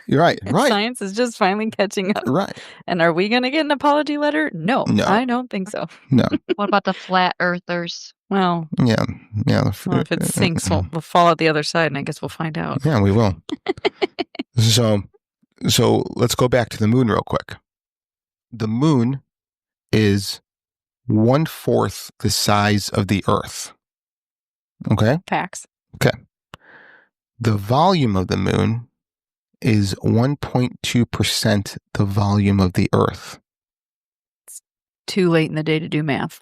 You're right. Right. Science is just finally catching up. Right. And are we going to get an apology letter? No, I don't think so. No. What about the flat earthers? Well, yeah. Well, if it sinks, we'll fall out the other side, and I guess we'll find out. Yeah, we will. So let's go back to the moon real quick. The moon is 1/4 the size of the Earth. Okay? Facts. Okay. The volume of the moon is 1.2% the volume of the Earth. Too late in the day to do math.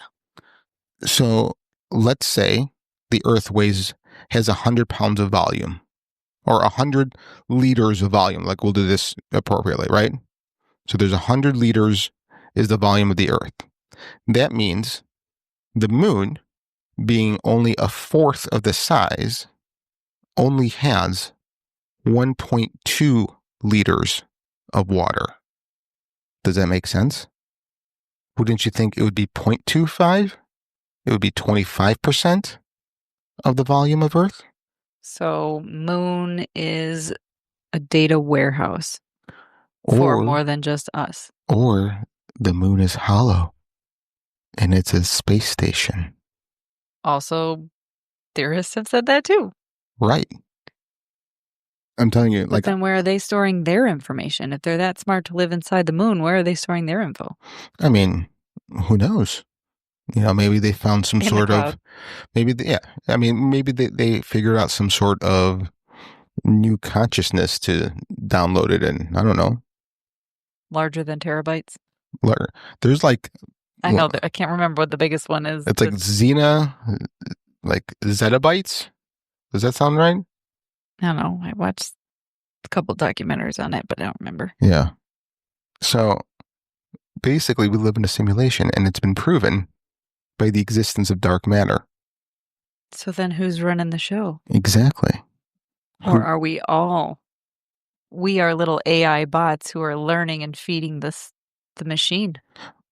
So let's say the Earth has 100 pounds of volume, or 100 liters of volume. Like, we'll do this appropriately, right? So there's 100 liters is the volume of the Earth. That means the moon, being only 1/4 of the size, only has 1.2 liters of water. Does that make sense? Wouldn't you think it would be 0.25? It would be 25% of the volume of Earth? So moon is a data warehouse for more than just us. Or the moon is hollow and it's a space station. Also, theorists have said that too. Right. I'm telling you, But then where are they storing their information? If they're that smart to live inside the moon, where are they storing their info? I mean, who knows? Maybe they found some In sort the of, cloud. maybe they figured out some sort of new consciousness to download it in. I don't know. Larger than terabytes? There's like, I know that I can't remember what the biggest one is. it's like zettabytes. Does that sound right? I don't know. I watched a couple documentaries on it, but I don't remember. Yeah. So basically, we live in a simulation, and it's been proven by the existence of dark matter. So then who's running the show? Exactly. Or are we all? We are little AI bots who are learning and feeding the machine.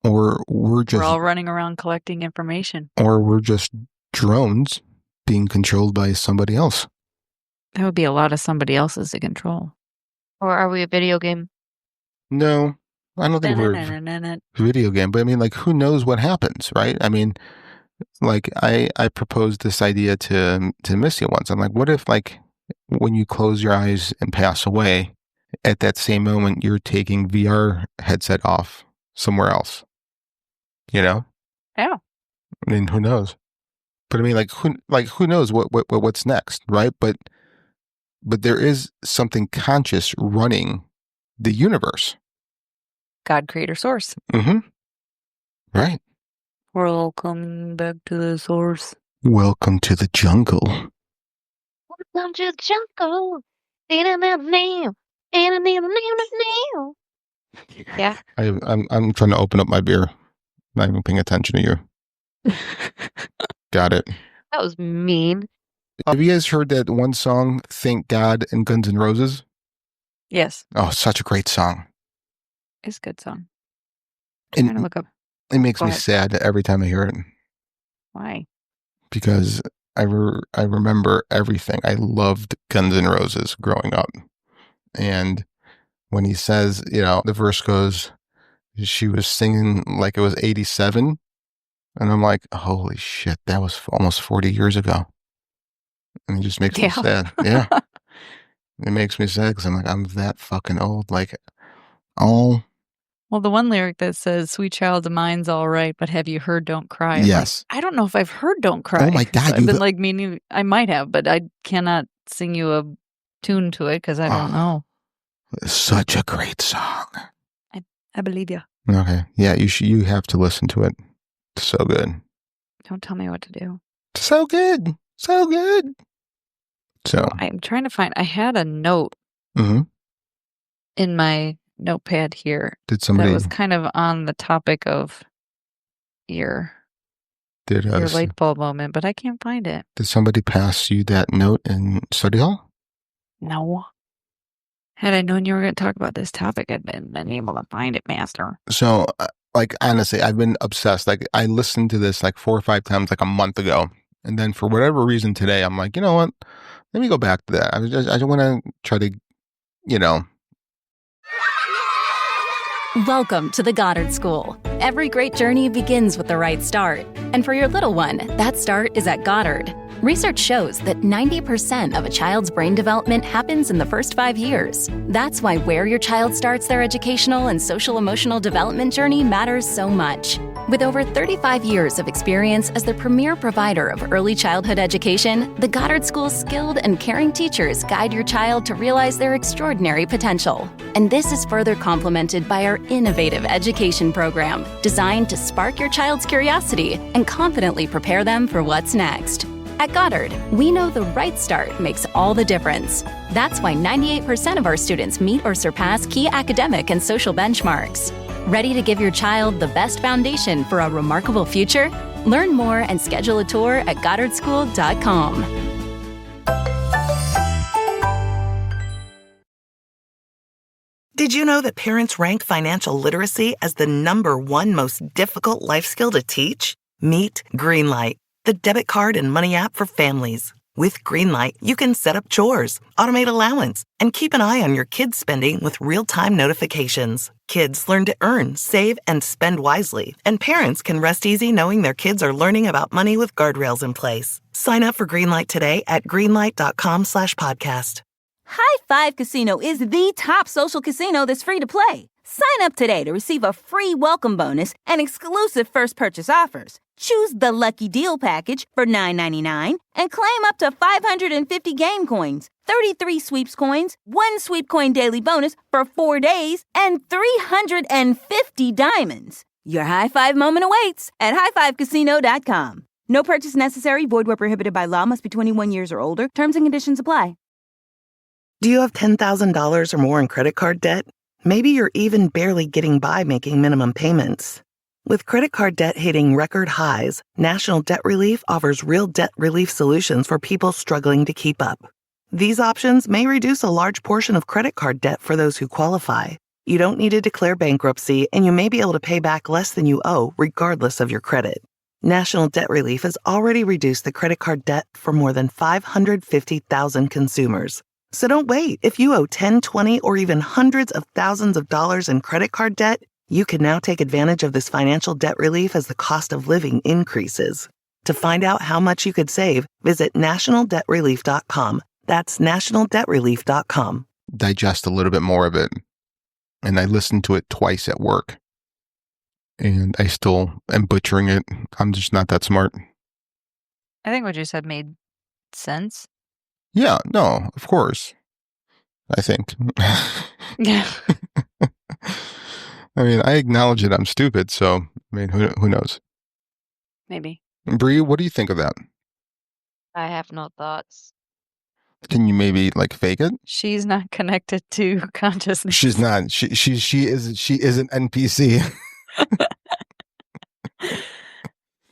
Or we're all running around collecting information. Or we're just drones being controlled by somebody else. That would be a lot of somebody else's to control. Or are we a video game? No, I don't think we're a video game. But I mean, like, who knows what happens, right? I mean, like, I proposed this idea to Missy once. I'm like, what if, like, when you close your eyes and pass away, at that same moment, you're taking VR headset off somewhere else? Yeah. I mean, who knows? But I mean, who knows what's next, right? But there is something conscious running the universe. God, creator, source. Mm-hmm. Right. Welcome back to the source. Welcome to the jungle. Welcome to the jungle. Yeah. I'm trying to open up my beer. Not even paying attention to you. Got it. That was mean. Have you guys heard that one song, Thank God, and Guns N' Roses? Yes. Oh, such a great song. It's a good song. And trying to look up. It makes me sad every time I hear it. Why? Because I remember everything. I loved Guns N' Roses growing up. And when he says, the verse goes, she was singing like it was 87. And I'm like, holy shit, that was almost 40 years ago. And it just makes me sad. Yeah. It makes me sad because I'm like, I'm that fucking old. Like, oh. Well, the one lyric that says, sweet child of mine's all right, but have you heard Don't Cry? Yes. Like, I don't know if I've heard Don't Cry. Oh my God. I've been like, meaning I might have, but I cannot sing you a tune to it because I don't know. Such a great song. I believe you. Okay. Yeah, you have to listen to it. It's so good. Don't tell me what to do. So good. So good. So I'm trying to find, I had a note in my notepad here. Did somebody? That was kind of on the topic of your light bulb moment, but I can't find it. Did somebody pass you that note in study hall? No. Had I known you were going to talk about this topic, I'd been able to find it, master. So, like, honestly, I've been obsessed. Like, I listened to this like 4 or 5 times, like a month ago. And then for whatever reason today, I'm like, you know what? Let me go back to that. I just want to try to, Welcome to the Goddard School. Every great journey begins with the right start. And for your little one, that start is at Goddard. Research shows that 90% of a child's brain development happens in the first 5 years. That's why where your child starts their educational and social-emotional development journey matters so much. With over 35 years of experience as the premier provider of early childhood education, the Goddard School's skilled and caring teachers guide your child to realize their extraordinary potential. And this is further complemented by our innovative education program, designed to spark your child's curiosity and confidently prepare them for what's next. At Goddard, we know the right start makes all the difference. That's why 98% of our students meet or surpass key academic and social benchmarks. Ready to give your child the best foundation for a remarkable future? Learn more and schedule a tour at GoddardSchool.com. Did you know that parents rank financial literacy as the #1 most difficult life skill to teach? Meet Greenlight, the debit card and money app for families. With Greenlight, you can set up chores, automate allowance, and keep an eye on your kids' spending with real-time notifications. Kids learn to earn, save, and spend wisely, and parents can rest easy knowing their kids are learning about money with guardrails in place. Sign up for Greenlight today at greenlight.com/podcast. High Five Casino is the top social casino that's free to play. Sign up today to receive a free welcome bonus and exclusive first purchase offers. Choose the Lucky Deal package for $9.99 and claim up to 550 game coins, 33 sweeps coins, 1 sweep coin daily bonus for 4 days, and 350 diamonds. Your high five moment awaits at highfivecasino.com. No purchase necessary. Void where prohibited by law. Must be 21 years or older. Terms and conditions apply. Do you have $10,000 or more in credit card debt? Maybe you're even barely getting by making minimum payments. With credit card debt hitting record highs, National Debt Relief offers real debt relief solutions for people struggling to keep up. These options may reduce a large portion of credit card debt for those who qualify. You don't need to declare bankruptcy, and you may be able to pay back less than you owe regardless of your credit. National Debt Relief has already reduced the credit card debt for more than 550,000 consumers. So don't wait. If you owe 10, 20, or even hundreds of thousands of dollars in credit card debt, you can now take advantage of this financial debt relief as the cost of living increases. To find out how much you could save, visit nationaldebtrelief.com. That's nationaldebtrelief.com. Digest a little bit more of it. And I listened to it twice at work. And I still am butchering it. I'm just not that smart. I think what you said made sense. Yeah, no, of course. I think. Yeah. I mean, I acknowledge that I'm stupid, so, I mean, who knows? Maybe. Bree, what do you think of that? I have no thoughts. Can you maybe, like, fake it? She's not connected to consciousness. She's not. She is an NPC.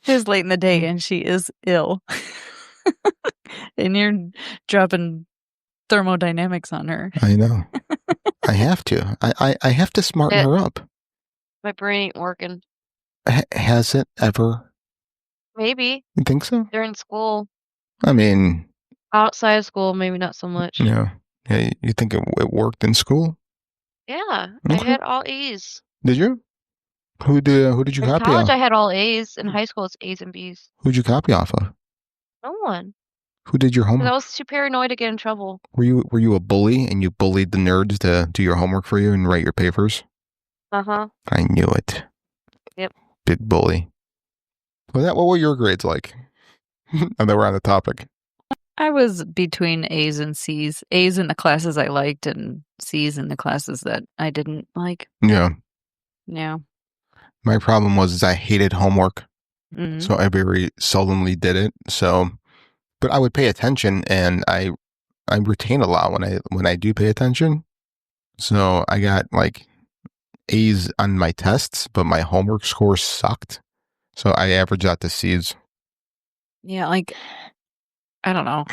It's late in the day and she is ill. And you're dropping thermodynamics on her. I know. I have to. I have to smarten her up. My brain ain't working. Has it ever? Maybe. You think so? During school. I mean... Outside of school, maybe not so much. Yeah. You think it worked in school? Yeah. Okay. I had all A's. Did you? Who did you In copy college, off? I had all A's. In high school, it's A's and B's. Who'd you copy off of? No one. Who did your 'Cause homework? I was too paranoid to get in trouble. Were you a bully and you bullied the nerds to do your homework for you and write your papers? Uh-huh. I knew it. Yep. Big bully. What were your grades like? And they were on the topic. I was between A's and C's. A's in the classes I liked and C's in the classes that I didn't like. Yeah. Yeah. My problem was I hated homework. Mm-hmm. So I very seldomly did it. So, but I would pay attention and I retain a lot when I do pay attention. So I got like A's on my tests, but my homework score sucked. So I averaged out to C's. Yeah, like, I don't know.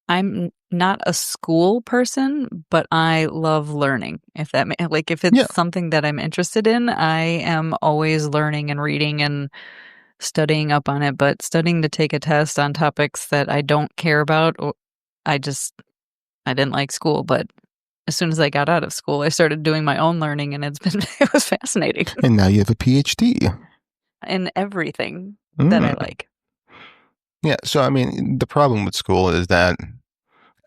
I'm not a school person, but I love learning. If it's something that I'm interested in, I am always learning and reading and studying up on it. But studying to take a test on topics that I don't care about, I didn't like school. But as soon as I got out of school, I started doing my own learning, and it was fascinating. And now you have a PhD in everything that I like. Yeah. So, I mean, the problem with school is that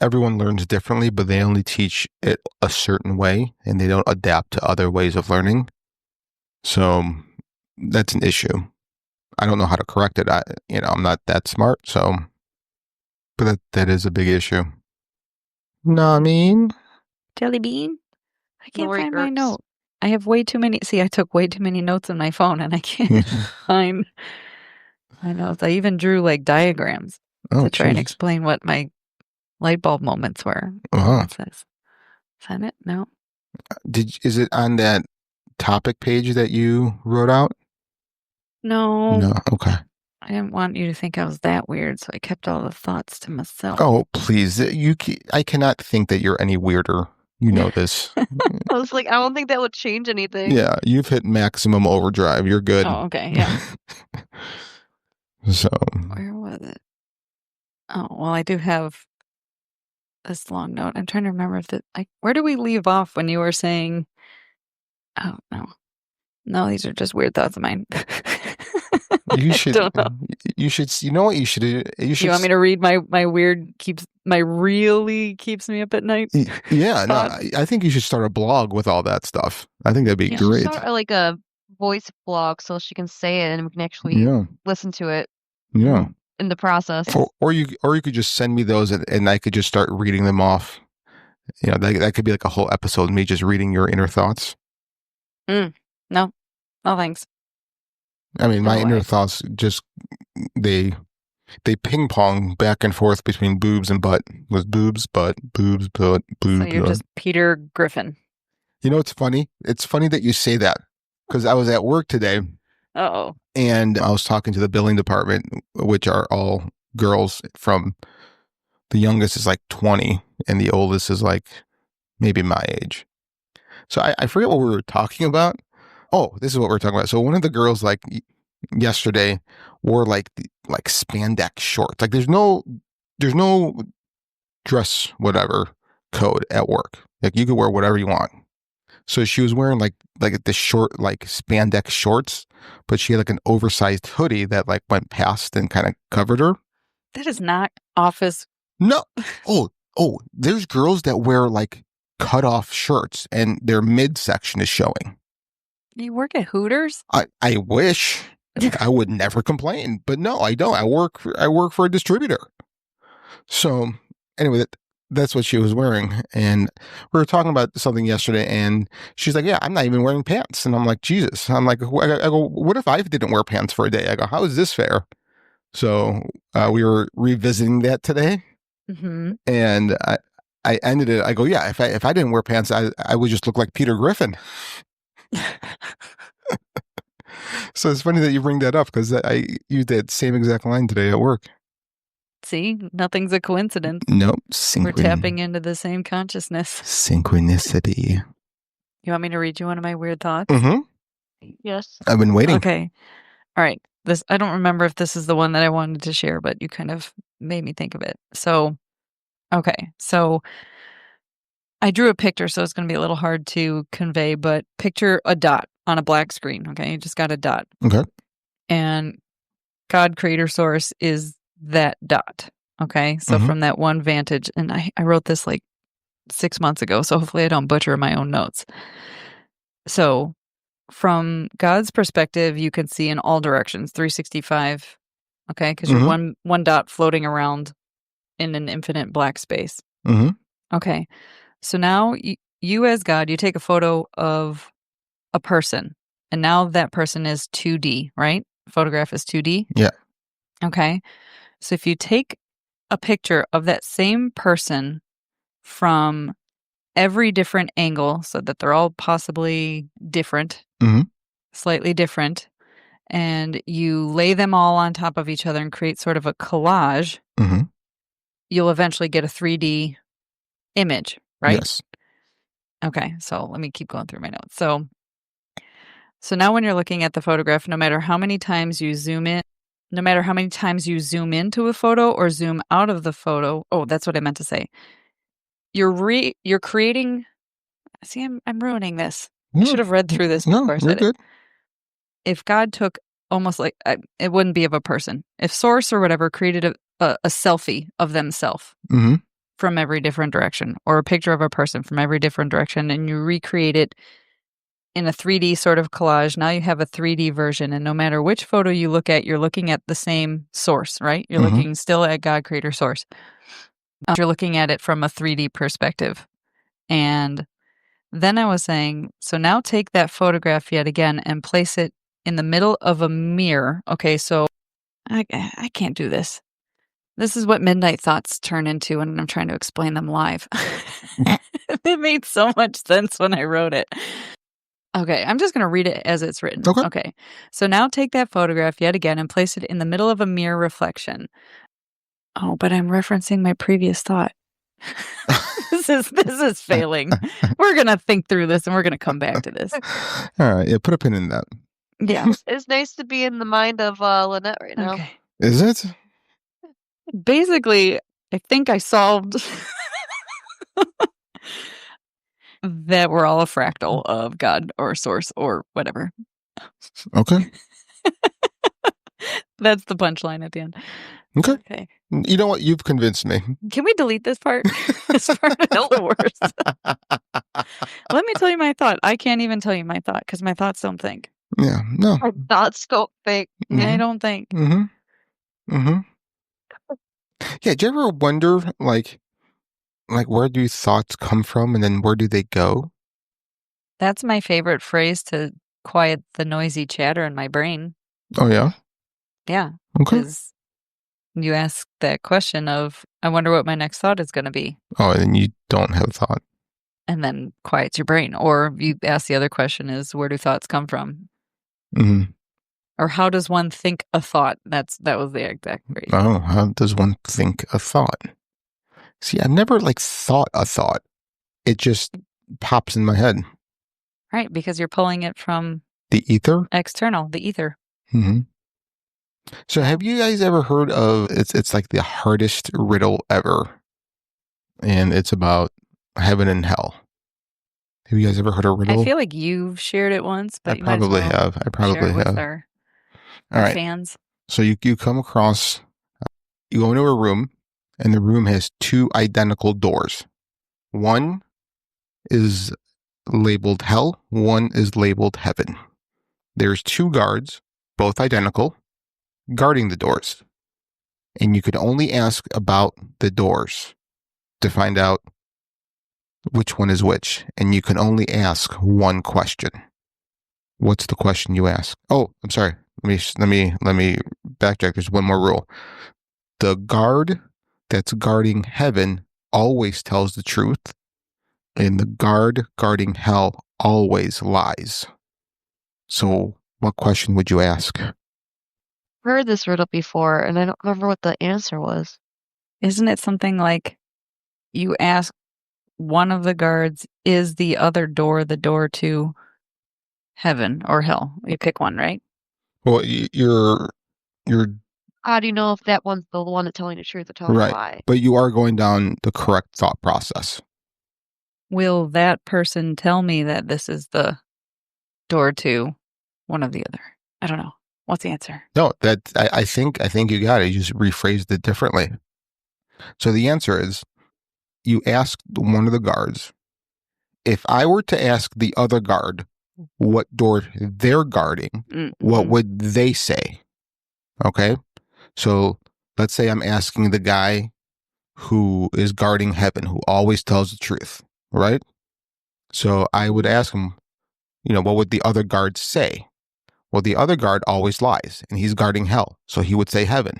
everyone learns differently, but they only teach it a certain way and they don't adapt to other ways of learning. So that's an issue. I don't know how to correct it. I'm not that smart, so, but that is a big issue. No, I mean, Jelly bean? I can't Lori find my Ertz. note. I have way too many. See, I took way too many notes on my phone and I can't find my notes. I even drew like diagrams to try and explain what my light bulb moments were. What's this? Is that it? No. Is it on that topic page that you wrote out? No. No. Okay. I didn't want you to think I was that weird, so I kept all the thoughts to myself. Oh, please. I cannot think that you're any weirder. You know this. I was like, I don't think that would change anything. Yeah, you've hit maximum overdrive. You're good. Oh, okay. Yeah. So. Where was it? Oh, well, I do have this long note. I'm trying to remember where do we leave off when you were saying, oh, no. No, these are just weird thoughts of mine. You should. I don't know. You should. You know what you should do? You want me to read my really keeps me up at night? Yeah, no. I think you should start a blog with all that stuff. I think that'd be great. Start like a voice blog so she can say it and we can actually listen to it. Yeah. In the process. Or you could just send me those and I could just start reading them off. That could be like a whole episode, me just reading your inner thoughts. No, thanks. I mean, my inner thoughts just, they ping pong back and forth between boobs and butt. With boobs, butt, boobs, butt, boobs. So you're just Peter Griffin. You know what's funny? It's funny that you say that because I was at work today. Uh-oh. And I was talking to the billing department, which are all girls from, the youngest is like 20 and the oldest is like maybe my age. So I forget what we were talking about. Oh, this is what we're talking about. So one of the girls like yesterday wore like spandex shorts. Like there's no dress whatever code at work. Like you could wear whatever you want. So she was wearing like the short like spandex shorts, but she had like an oversized hoodie that like went past and kind of covered her. That is not office. No. Oh, there's girls that wear like cut off shirts and their midsection is showing. You work at Hooters? I wish. I would never complain, but no, I don't. I work for a distributor. So anyway, that's what she was wearing. And we were talking about something yesterday and she's like, yeah, I'm not even wearing pants. And I'm like, Jesus. I'm like, I go, what if I didn't wear pants for a day? I go, how is this fair? So we were revisiting that today. Mm-hmm. And I ended it. I go, yeah, if I didn't wear pants, I would just look like Peter Griffin. So it's funny that you bring that up because I used that same exact line today at work. See, nothing's a coincidence. Nope. We're tapping into the same consciousness. Synchronicity. You want me to read you one of my weird thoughts? Mm-hmm. Yes. I've been waiting. Okay. All right. I don't remember if this is the one that I wanted to share, but you kind of made me think of it. So, okay. So I drew a picture, so it's going to be a little hard to convey, but picture a dot on a black screen. Okay. You just got a dot. Okay. And God Creator Source is that dot. Okay. So from that one vantage, and I wrote this like 6 months ago, so hopefully I don't butcher my own notes. So from God's perspective, you can see in all directions, 365. Okay. Because you're one dot floating around in an infinite black space. Mm-hmm. Okay. So now you as God, you take a photo of a person, and now that person is 2D, right? Photograph is 2D? Yeah. Okay. So if you take a picture of that same person from every different angle so that they're all possibly different, slightly different, and you lay them all on top of each other and create sort of a collage, you'll eventually get a 3D image, right? Yes. Okay, so let me keep going through my notes. So now when you're looking at the photograph, no matter how many times you zoom in, no matter how many times you zoom into a photo or zoom out of the photo, oh, that's what I meant to say. You're creating. See, I'm ruining this. I should have read through this before I said it. If God took almost like it wouldn't be of a person. If Source or whatever created a selfie of themselves from every different direction, or a picture of a person from every different direction, and you recreate it in a 3D sort of collage. Now you have a 3D version, and no matter which photo you look at, you're looking at the same source, right? You're looking still at God, creator, source. You're looking at it from a 3D perspective. And then I was saying, so now take that photograph yet again and place it in the middle of a mirror. Okay, so I can't do this. This is what midnight thoughts turn into when I'm trying to explain them live. It made so much sense when I wrote it. Okay, I'm just going to read it as it's written. Okay. So now take that photograph yet again and place it in the middle of a mirror reflection. Oh, but I'm referencing my previous thought. This is failing. We're going to think through this and we're going to come back to this. All right. Yeah, put a pin in that. Yeah. It's nice to be in the mind of Lynette right now. Okay. Is it? Basically, I think I solved that we're all a fractal of God or source or whatever. Okay. That's the punchline at the end. Okay. You know what? You've convinced me. Can we delete this part? This part is the worst. Let me tell you my thought. I can't even tell you my thought because my thoughts don't think. Yeah. No. Our thoughts don't think. I don't think. Yeah. Do you ever wonder, like where do thoughts come from and then where do they go? That's my favorite phrase to quiet the noisy chatter in my brain. Oh, yeah? Yeah. Okay. Because you ask that question of, I wonder what my next thought is going to be. Oh, and you don't have a thought. And then quiets your brain. Or you ask the other question is, where do thoughts come from? Or how does one think a thought? That was the exact phrase. Oh, how does one think a thought? See, I've never thought a thought. It just pops in my head. Right, because you're pulling it from the ether? External, the ether. So have you guys ever heard of, it's like the hardest riddle ever. And it's about heaven and hell. Have you guys ever heard a riddle? I feel like you've shared it once, but I probably have. I probably have. Our All right. fans. So you come across, you go into a room, and the room has two identical doors. One is labeled hell, one is labeled heaven. There's two guards, both identical, guarding the doors. And you can only ask about the doors to find out which one is which. And you can only ask one question. What's the question you ask? Oh, I'm sorry. Let me backtrack. There's one more rule. The guard that's guarding heaven always tells the truth, and the guard guarding hell always lies. So what question would you ask? I've heard this riddle before, and I don't remember what the answer was. Isn't it something like you ask one of the guards, is the other door the door to heaven or hell? You pick one, right? Well, you're How do you know if that one's the one that's telling the truth or telling a lie? But you are going down the correct thought process. Will that person tell me that this is the door to one of the other? I don't know. What's the answer? No, I think you got it. You just rephrased it differently. So the answer is, you ask one of the guards, if I were to ask the other guard what door they're guarding, what would they say? Okay? So let's say I'm asking the guy who is guarding heaven, who always tells the truth, right? So I would ask him, what would the other guard say? Well, the other guard always lies, and he's guarding hell, so he would say heaven.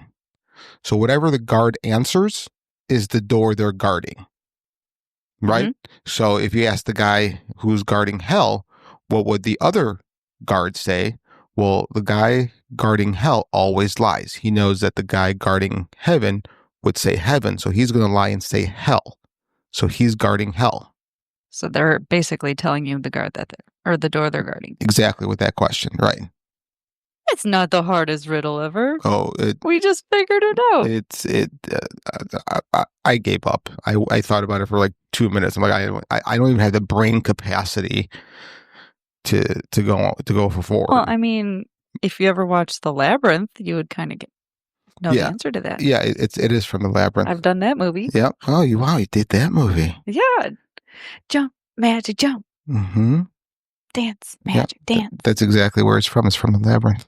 So whatever the guard answers is the door they're guarding, right? So if you ask the guy who's guarding hell, what would the other guard say? Well, the guy guarding hell always lies. He knows that the guy guarding heaven would say heaven, so he's going to lie and say hell. So he's guarding hell. So they're basically telling you the guard or the door they're guarding. Exactly, with that question, right? It's not the hardest riddle ever. Oh, we just figured it out. I gave up. I thought about it for like 2 minutes. I'm like, I don't even have the brain capacity to go for 4. Well, I mean, if you ever watched The Labyrinth, you would kind of know the answer to that. Yeah, it is from The Labyrinth. I've done that movie. Yeah. Oh, you did that movie. Yeah. Jump, magic jump. dance, magic, dance. That's exactly where it's from. It's from the Labyrinth.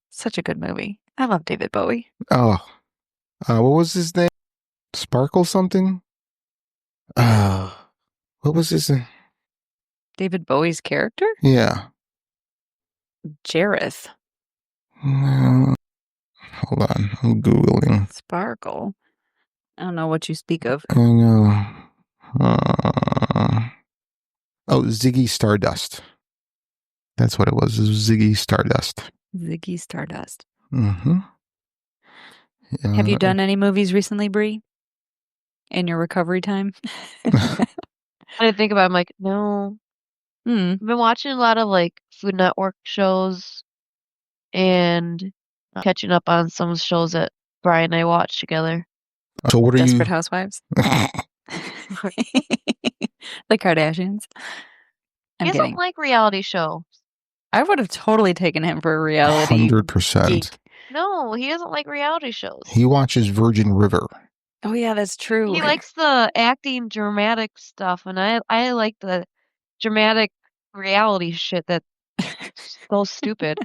Such a good movie. I love David Bowie. Oh, what was his name? Sparkle something? What was his name? David Bowie's character? Yeah. Jareth. Hold on. I'm Googling. Sparkle. I don't know what you speak of. I know. Ziggy Stardust. That's what it was. It was Ziggy Stardust. Ziggy Stardust. Mm-hmm. Have you done any movies recently, Bree? In your recovery time? I didn't think about it. I'm like, no. I've been watching a lot of like Food Network shows and catching up on some shows that Brian and I watched together. So what are Desperate Housewives? The Kardashians? He doesn't like reality shows. I would have totally taken him for a reality 100%. geek. No, he doesn't like reality shows. He watches Virgin River. Oh yeah, that's true. He likes the acting dramatic stuff, and I like the dramatic reality shit that's so stupid.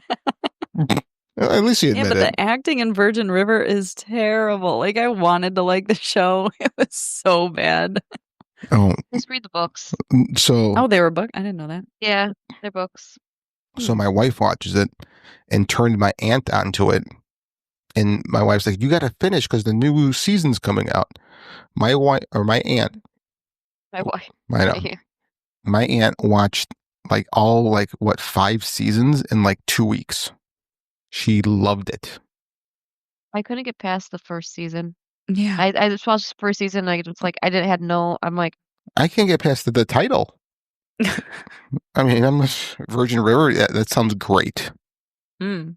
At least he admitted but the acting in Virgin River is terrible. Like, I wanted to like the show. It was so bad. Oh. Just read the books. So. They were books? I didn't know that. Yeah, they're books. So my wife watches it and turned my aunt onto it. And my wife's like, you got to finish because the new season's coming out. My aunt. My wife. I know. My aunt watched like 5 seasons in like 2 weeks. She loved it. I couldn't get past the first season. Yeah. I just watched the first season. I was like, I'm like, I can't get past the title. I mean, I'm Virgin River. That sounds great. So,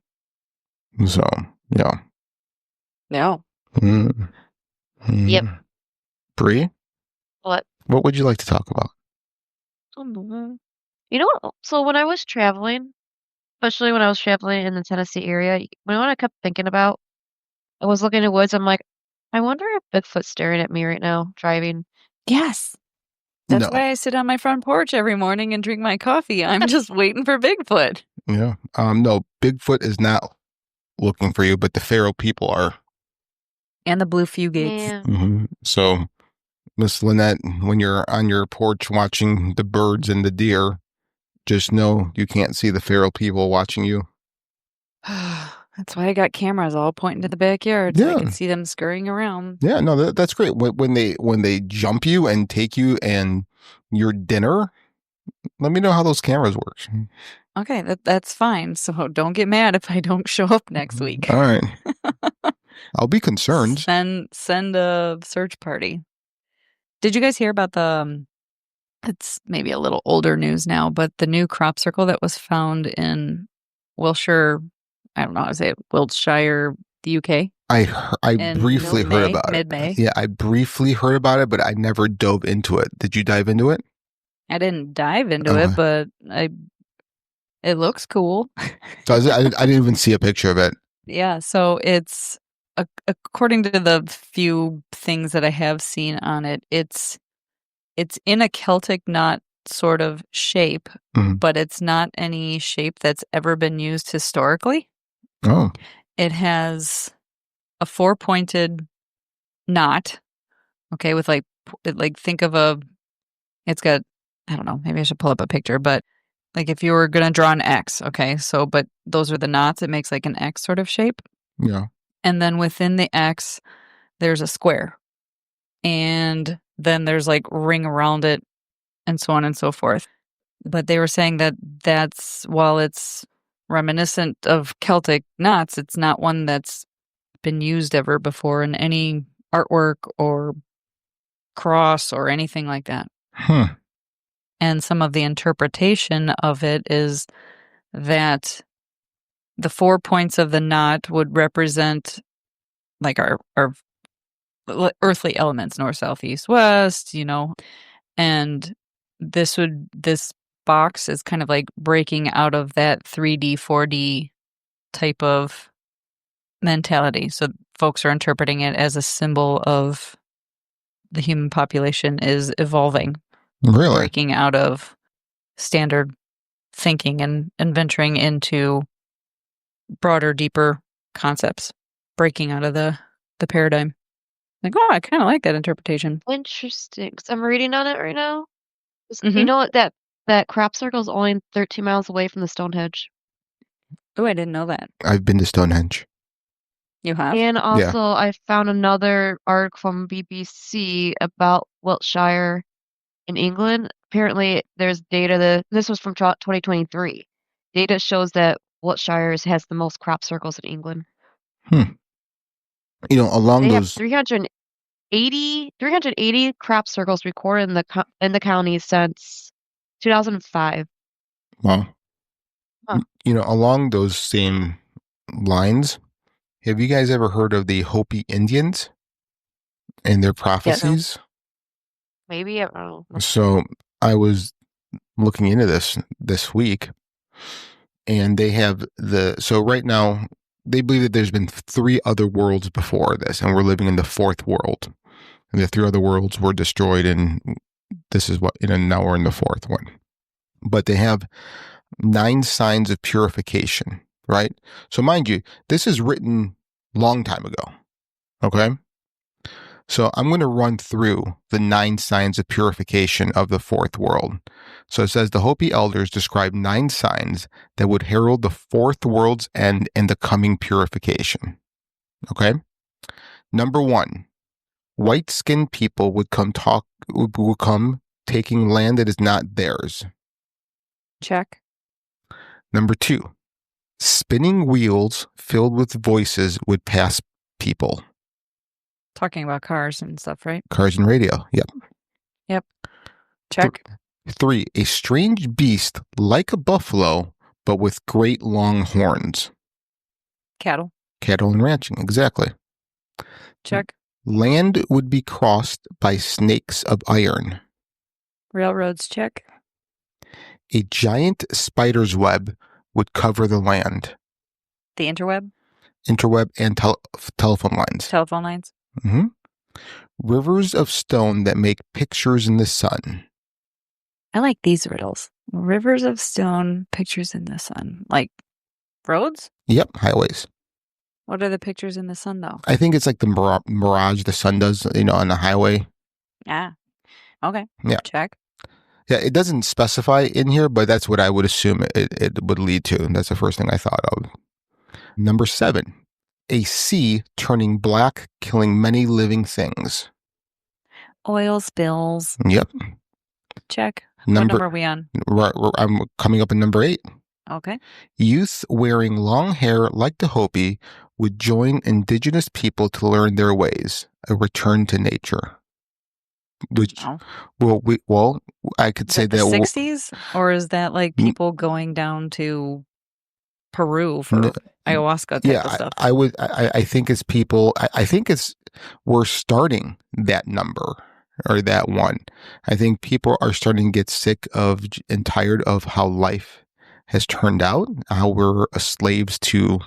yeah. No. Yep. Bree? What would you like to talk about? You know what? So when I was traveling, especially when I was traveling in the Tennessee area, what I kept thinking about, I was looking in the woods. I'm like, I wonder if Bigfoot's staring at me right now, driving. Yes. That's why I sit on my front porch every morning and drink my coffee. I'm just waiting for Bigfoot. Yeah. No, Bigfoot is not looking for you, but the feral people are. And the blue fugates. Yeah. Mm-hmm. So, Miss Lynette, when you're on your porch watching the birds and the deer, just know you can't see the feral people watching you. That's why I got cameras all pointing to the backyard so I can see them scurrying around. Yeah, no, that's great. When they jump you and take you and your dinner, let me know how those cameras work. Okay, that's fine. So don't get mad if I don't show up next week. All right. I'll be concerned. Send a search party. Did you guys hear about it's maybe a little older news now, but the new crop circle that was found in Wiltshire, I don't know how to say it, Wiltshire, the UK? I briefly heard about it. Mid-May. Yeah, I briefly heard about it, but I never dove into it. Did you dive into it? I didn't dive into it, but it looks cool. So I didn't even see a picture of it. Yeah, so it's, according to the few things that I have seen on it, it's in a Celtic knot sort of shape, but it's not any shape that's ever been used historically. Oh. It has a 4-pointed knot, okay, with like think of it's got, I don't know, maybe I should pull up a picture, but like if you were going to draw an X, okay, so, but those are the knots, it makes like an X sort of shape. Yeah. And then within the X, there's a square. And then there's like ring around it and so on and so forth. But they were saying that that's, while it's reminiscent of Celtic knots, it's not one that's been used ever before in any artwork or cross or anything like that. And some of the interpretation of it is that the 4 points of the knot would represent like our earthly elements, north, south, east, west, and this box is kind of like breaking out of that 3D, 4D type of mentality. So folks are interpreting it as a symbol of the human population is evolving. Really? Breaking out of standard thinking and venturing into broader, deeper concepts, breaking out of the paradigm. Like, oh, I kind of like that interpretation. Interesting. 'Cause I'm reading on it right now. Mm-hmm. You know what? That crop circle is only 13 miles away from the Stonehenge. Oh, I didn't know that. I've been to Stonehenge. You have? And also, I found another article from BBC about Wiltshire in England. Apparently, there's data this was from 2023. Data shows that Wiltshire has the most crop circles in England. Along They those... have 380 crop circles recorded in the county since 2005. Wow. Huh. Along those same lines, have you guys ever heard of the Hopi Indians and their prophecies? Maybe, I don't know. So I was looking into this week, and they have so right now they believe that there's been 3 other worlds before this, and we're living in the 4th world. And the 3 other worlds were destroyed, and this is now we're in the 4th one. But they have 9 signs of purification, right? So mind you, this is written long time ago. Okay? So I'm going to run through the 9 signs of purification of the 4th world. So it says the Hopi elders describe 9 signs that would herald the 4th world's end and the coming purification. Okay? Number 1, white-skinned people would come taking land that is not theirs. Check. Number 2, spinning wheels filled with voices would pass people. Talking about cars and stuff, right? Cars and radio. Yep. Check. 3, a strange beast like a buffalo, but with great long horns. Cattle. Cattle and ranching, exactly. Check. Land would be crossed by snakes of iron. Railroads. Check. A giant spider's web would cover the land. The interweb. Interweb and telephone lines. Telephone lines. Mm-hmm. Rivers of stone that make pictures in the sun. I like these riddles. Rivers of stone, pictures in the sun. Like roads? Yep, highways. What are the pictures in the sun, though? I think it's like the mirage the sun does, on the highway. Ah, okay. Yeah. Check. Yeah, it doesn't specify in here, but that's what I would assume it would lead to. And that's the first thing I thought of. Number 7, a sea turning black, killing many living things. Oil spills. Yep. Check. What number are we on? I'm coming up in number 8. Okay. Youth wearing long hair like the Hopi would join indigenous people to learn their ways, a return to nature. Which, I could say that the 60s, or is that like people going down to Peru for ayahuasca type of stuff? I think it's people. I think we're starting that number or that one. I think people are starting to get sick of and tired of how life has turned out, how we're slaves to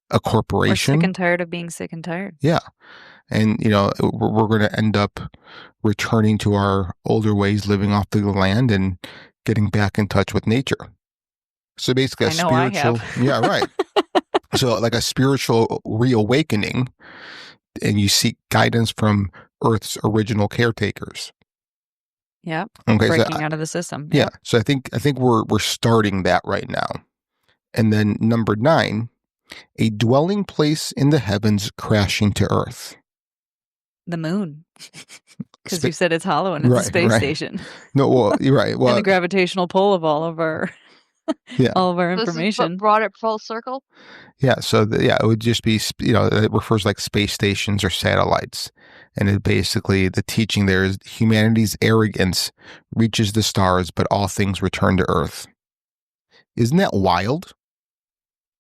a corporation. We're sick and tired of being sick and tired. Yeah. And, we're going to end up returning to our older ways, living off the land and getting back in touch with nature. So basically spiritual. Yeah, right. So like a spiritual reawakening, and you seek guidance from Earth's original caretakers. Yeah. Okay, breaking out of the system. Yeah. So I think we're starting that right now. And then number 9, a dwelling place in the heavens crashing to Earth. The moon. Because you said it's hollow and it's a space station. No, well, you're right. Well, and the gravitational pull of all of our all of our information. This is brought it full circle. Yeah. So it would just be, it refers like space stations or satellites. And it basically, the teaching there is humanity's arrogance reaches the stars, but all things return to Earth. Isn't that wild?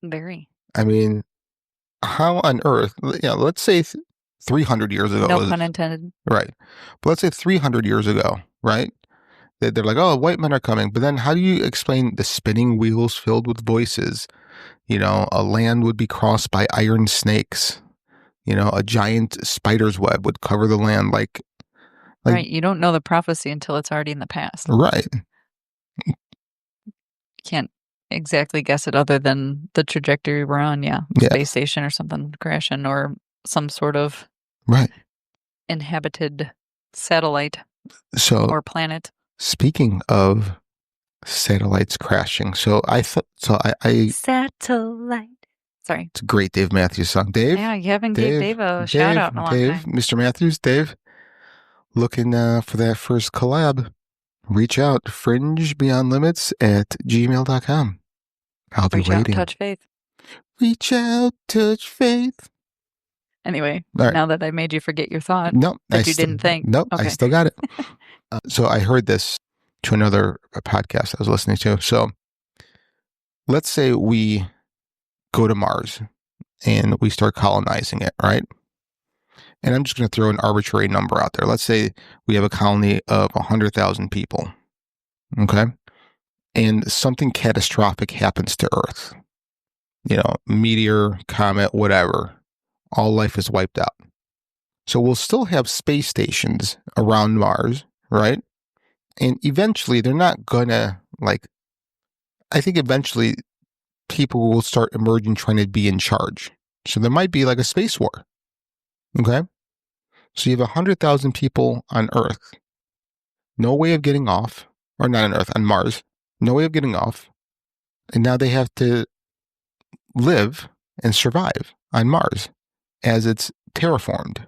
Very. I mean, how on earth, let's say 300 years ago. No pun intended. Right. But let's say 300 years ago, right? They're like, oh, white men are coming. But then how do you explain the spinning wheels filled with voices? A land would be crossed by iron snakes. A giant spider's web would cover the land like right. You don't know the prophecy until it's already in the past. Right. can't exactly guess it other than the trajectory we're on. Yeah. Space station or something crashing or some sort of inhabited satellite or planet. Speaking of satellites crashing, I satellite. Sorry. It's a great Dave Matthews song. Dave? Yeah, you haven't gave Dave a shout out in a long time. Mr. Matthews, Dave, looking for that first collab. Reach out, Fringe Beyond Limits at gmail.com. I'll be waiting. Reach out, touch faith. Reach out, touch faith. Anyway, now that I made you forget your thought that you didn't think. Nope, okay. I still got it. So I heard this to another podcast I was listening to. So let's say we go to Mars and we start colonizing it, right? And I'm just going to throw an arbitrary number out there. Let's say we have a colony of 100,000 people, okay? And something catastrophic happens to Earth. Meteor, comet, whatever. All life is wiped out. So we'll still have space stations around Mars, right? And eventually they're not going to, I think eventually people will start emerging trying to be in charge. So there might be like a space war. Okay? So you have 100,000 people on Earth. No way of getting off. Or not on Earth, on Mars. No way of getting off. And now they have to live and survive on Mars as it's terraformed.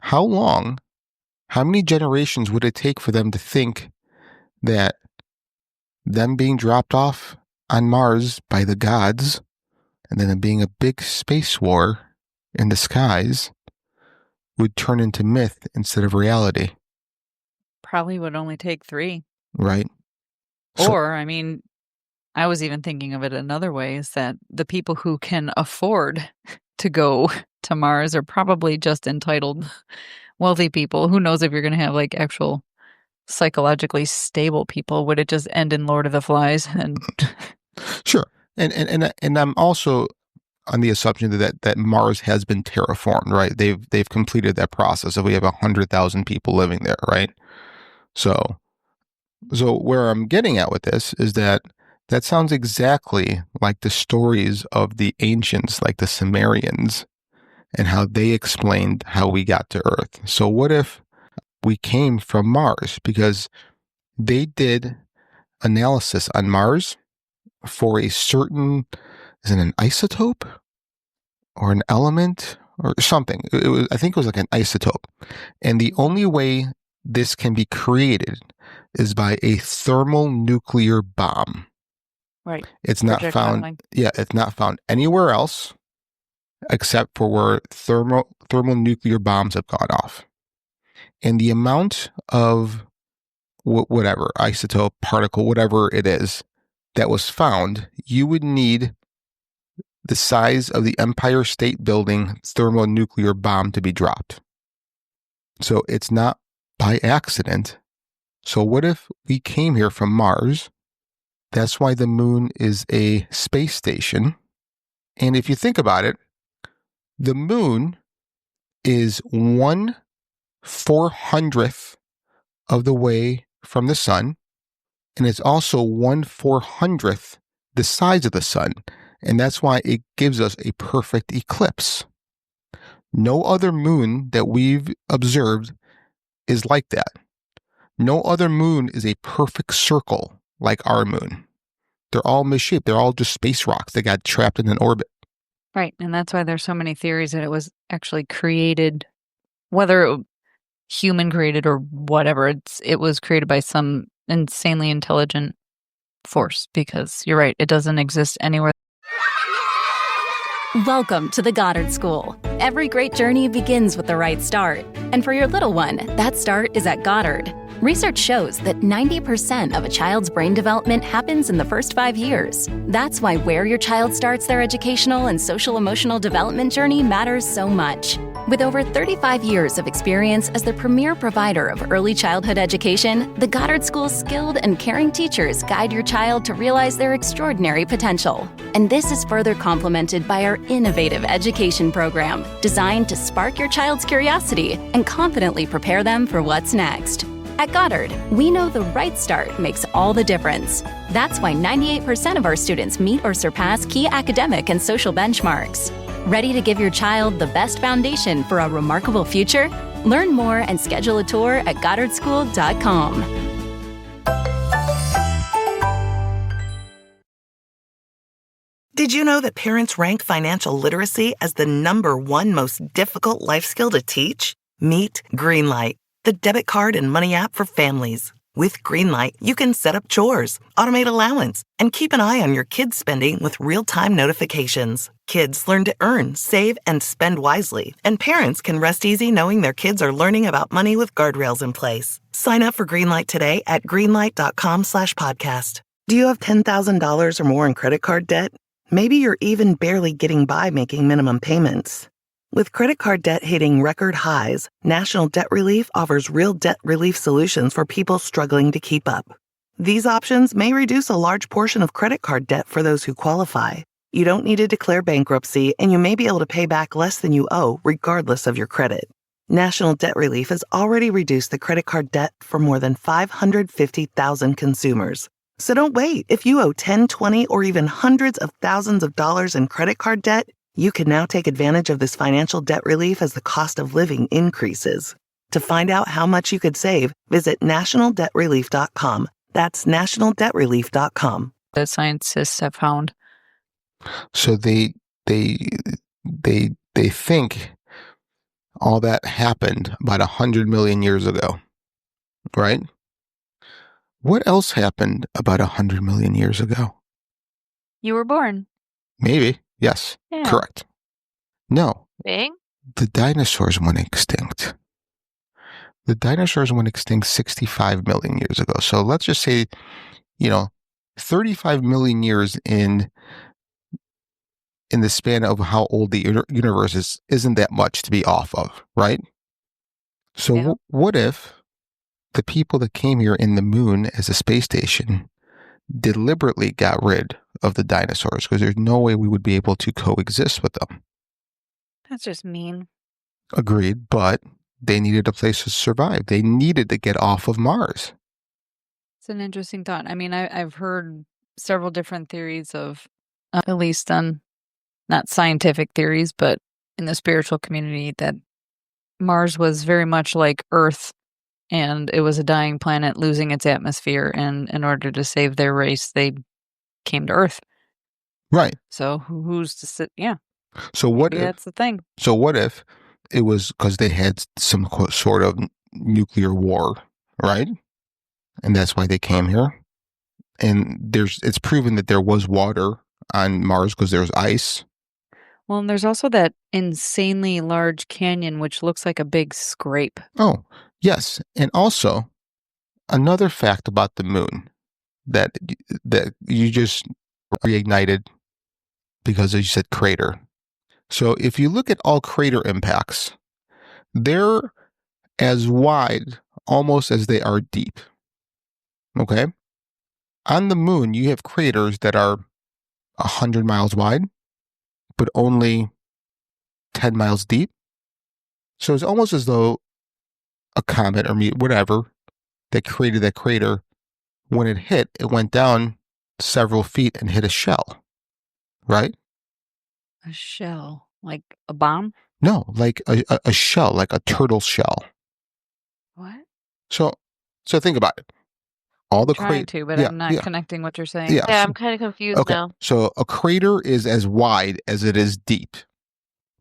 How many generations would it take for them to think that them being dropped off on Mars by the gods and then it being a big space war in the skies would turn into myth instead of reality? Probably would only take 3. Right. Or, I was even thinking of it another way, is that the people who can afford to go to Mars are probably just entitled wealthy people. Who knows if you're going to have actual psychologically stable people? Would it just end in Lord of the Flies? And sure. And I'm also on the assumption that Mars has been terraformed, right? They've completed that process. If we have 100,000 people living there, right? So where I'm getting at with this is that sounds exactly like the stories of the ancients, like the Sumerians, and how they explained how we got to Earth. So what if we came from Mars? Because they did analysis on Mars for a certain, is it an isotope or an element or something? I think it was like an isotope. And the only way this can be created is by a thermonuclear bomb. Right. It's not found. Yeah, it's not found anywhere else except for where thermonuclear bombs have gone off. And the amount of whatever isotope, particle, whatever it is that was found, you would need the size of the Empire State Building thermonuclear bomb to be dropped. So it's not by accident. So what if we came here from Mars? That's why the moon is a space station. And if you think about it, the moon is 1/400th of the way from the sun. And it's also 1/400th the size of the sun. And that's why it gives us a perfect eclipse. No other moon that we've observed is like that. No other moon is a perfect circle like our moon. They're all misshaped. They're all just space rocks that got trapped in an orbit. Right. And that's why there's so many theories that it was actually created, whether human created or whatever, it was created by some insanely intelligent force, because you're right, it doesn't exist anywhere. Welcome to the Goddard School. Every great journey begins with the right start. And for your little one, that start is at Goddard. Research shows that 90% of a child's brain development happens in the first 5 years. That's why where your child starts their educational and social-emotional development journey matters so much. With over 35 years of experience as the premier provider of early childhood education, the Goddard School's skilled and caring teachers guide your child to realize their extraordinary potential. And this is further complemented by our innovative education program, designed to spark your child's curiosity and confidently prepare them for what's next. At Goddard, we know the right start makes all the difference. That's why 98% of our students meet or surpass key academic and social benchmarks. Ready to give your child the best foundation for a remarkable future? Learn more and schedule a tour at goddardschool.com. Did you know that parents rank financial literacy as the #1 most difficult life skill to teach? Meet Greenlight, the debit card and money app for families. With Greenlight, you can set up chores, automate allowance, and keep an eye on your kids' spending with real-time notifications. Kids learn to earn, save, and spend wisely, and parents can rest easy knowing their kids are learning about money with guardrails in place. Sign up for Greenlight today at greenlight.com/podcast. Do you have $10,000 or more in credit card debt? Maybe you're even barely getting by making minimum payments. With credit card debt hitting record highs, National Debt Relief offers real debt relief solutions for people struggling to keep up. These options may reduce a large portion of credit card debt for those who qualify. You don't need to declare bankruptcy, and you may be able to pay back less than you owe, regardless of your credit. National Debt Relief has already reduced the credit card debt for more than 550,000 consumers. So don't wait. If you owe 10, 20, or even hundreds of thousands of dollars in credit card debt, you can now take advantage of this financial debt relief as the cost of living increases. To find out how much you could save, visit nationaldebtrelief.com. That's nationaldebtrelief.com. The scientists have found. So they think all that happened about 100 million years ago, right? What else happened about 100 million years ago? You were born. Maybe. Yes. Yeah. Correct. No. Bang? The dinosaurs went extinct. The dinosaurs went extinct 65 million years ago. So let's just say, 35 million years in the span of how old the universe is isn't that much to be off of, right? So Yeah. what if the people that came here in the moon as a space station deliberately got rid of the dinosaurs because there's no way we would be able to coexist with them? That's just mean. Agreed, but they needed a place to survive. They needed to get off of Mars. It's an interesting thought. I mean, I've heard several different theories of, at least on not scientific theories, but in the spiritual community, that Mars was very much like Earth, and it was a dying planet losing its atmosphere, and in order to save their race, they came to Earth. Right. So who's to sit? Yeah. So what Maybe if, that's the thing. So what if it was because they had some sort of nuclear war, right? And that's why they came here. And it's proven that there was water on Mars because there's ice. Well, and there's also that insanely large canyon, which looks like a big scrape. Oh, yes. And also, another fact about the moon that you just reignited because you said crater. So if you look at all crater impacts, they're as wide almost as they are deep. Okay? On the moon, you have craters that are 100 miles wide, but only 10 miles deep. So it's almost as though a comet or whatever that created that crater, when it hit, it went down several feet and hit a shell, right? A shell, like a bomb? No, like a shell, like a turtle shell. What? So think about it. All the Trying to, but I'm not connecting what you're saying. Yeah, I'm kind of confused now. So a crater is as wide as it is deep,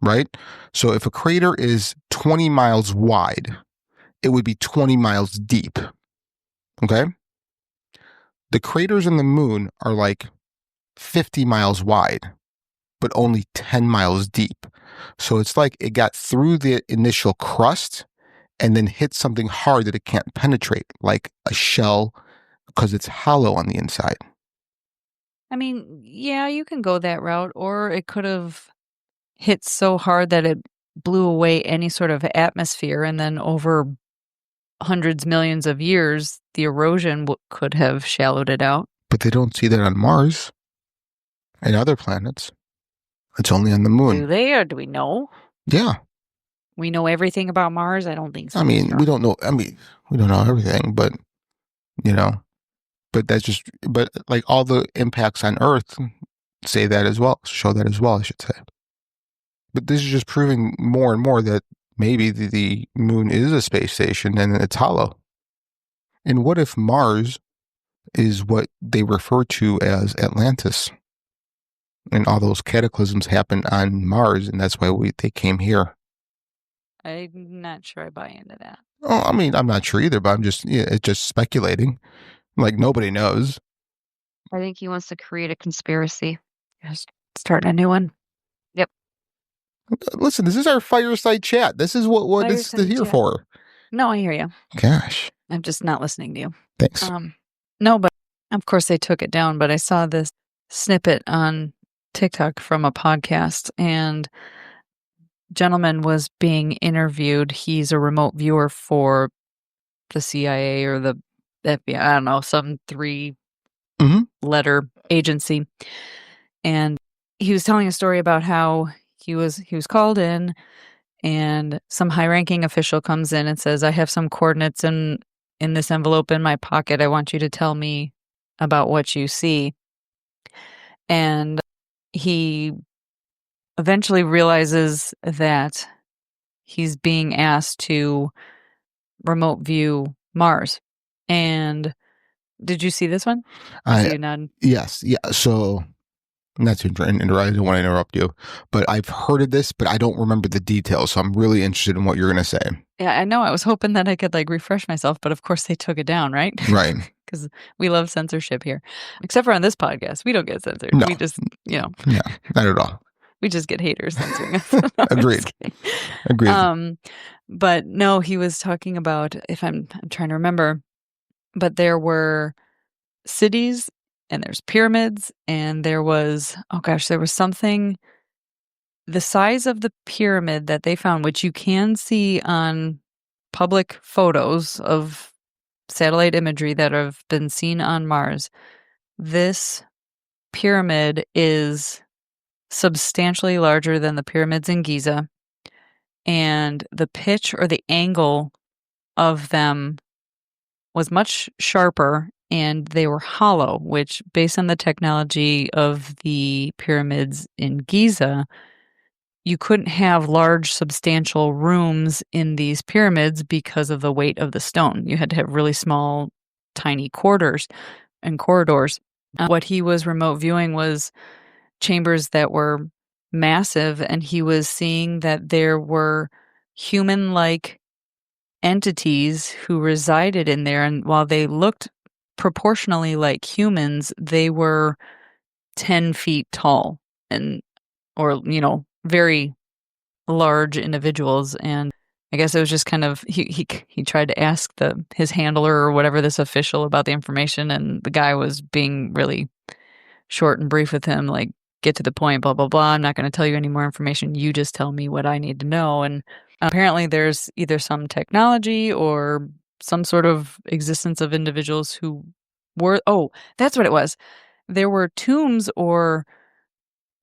right? So if a crater is 20 miles wide, it would be 20 miles deep. Okay? The craters in the moon are like 50 miles wide, but only 10 miles deep. So it's like it got through the initial crust and then hit something hard that it can't penetrate, like a shell, because it's hollow on the inside. I mean, yeah, you can go that route, or it could have hit so hard that it blew away any sort of atmosphere, and then over hundreds, millions of years, the erosion could have shallowed it out. But they don't see that on Mars and other planets. It's only on the moon. Do they, or do we know? Yeah. We know everything about Mars? I don't think so. I mean, we don't know. I mean, we don't know everything, but but like all the impacts on Earth say that as well, show that as well, I should say. But this is just proving more and more that maybe the moon is a space station and it's hollow. And what if Mars is what they refer to as Atlantis? And all those cataclysms happened on Mars, and that's why they came here. I'm not sure I buy into that. Oh, I mean, I'm not sure either, but it's just speculating. Like, nobody knows. I think he wants to create a conspiracy. Just start a new one. Yep. Listen, this is our fireside chat. This is what this is here for. No, I hear you. Gosh. I'm just not listening to you. Thanks. No, but of course they took it down, but I saw this snippet on TikTok from a podcast, and gentleman was being interviewed. He's a remote viewer for the CIA or the FBI, I don't know, some 3-letter agency. And he was telling a story about how he was called in, and some high-ranking official comes in and says, I have some coordinates in this envelope in my pocket. I want you to tell me about what you see. And he eventually realizes that he's being asked to remote view Mars. And did you see this one? Yes. Yeah. So, not to interrupt, I don't want to interrupt you, but I've heard of this, but I don't remember the details. So I'm really interested in what you're going to say. Yeah, I know. I was hoping that I could refresh myself, but of course they took it down, right? Right. Because we love censorship here. Except for on this podcast, we don't get censored. No. We just, Yeah, not at all. We just get haters censoring us. Agreed. But no, he was talking about, if I'm trying to remember, but there were cities and there's pyramids and there was something, the size of the pyramid that they found, which you can see on public photos of satellite imagery that have been seen on Mars. This pyramid is substantially larger than the pyramids in Giza, and the pitch or the angle of them was much sharper, and they were hollow, which, based on the technology of the pyramids in Giza, you couldn't have large, substantial rooms in these pyramids because of the weight of the stone. You had to have really small, tiny quarters and corridors. What he was remote viewing was chambers that were massive, and he was seeing that there were human-like entities who resided in there, and while they looked proportionally like humans, they were 10 feet tall or very large individuals. And I guess it was just kind of, he tried to ask his handler or whatever, this official, about the information, and the guy was being really short and brief with him, like, get to the point, blah, blah, blah. I'm not going to tell you any more information. You just tell me what I need to know. And apparently there's either some technology or some sort of existence of individuals who were, that's what it was. There were tombs, or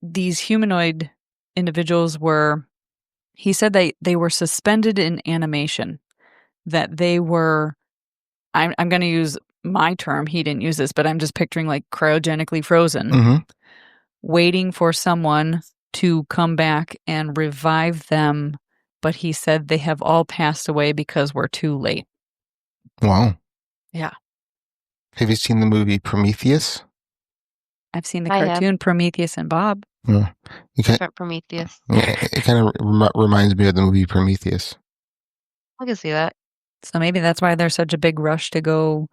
these humanoid individuals were, he said they were suspended in animation, that they were, I'm going to use my term, he didn't use this, but I'm just picturing like cryogenically frozen, waiting for someone to come back and revive them. But he said they have all passed away because we're too late. Wow. Yeah. Have you seen the movie Prometheus? I've seen the cartoon Prometheus and Bob. Yeah. Different Prometheus. Yeah, it kind of reminds me of the movie Prometheus. I can see that. So maybe that's why there's such a big rush to go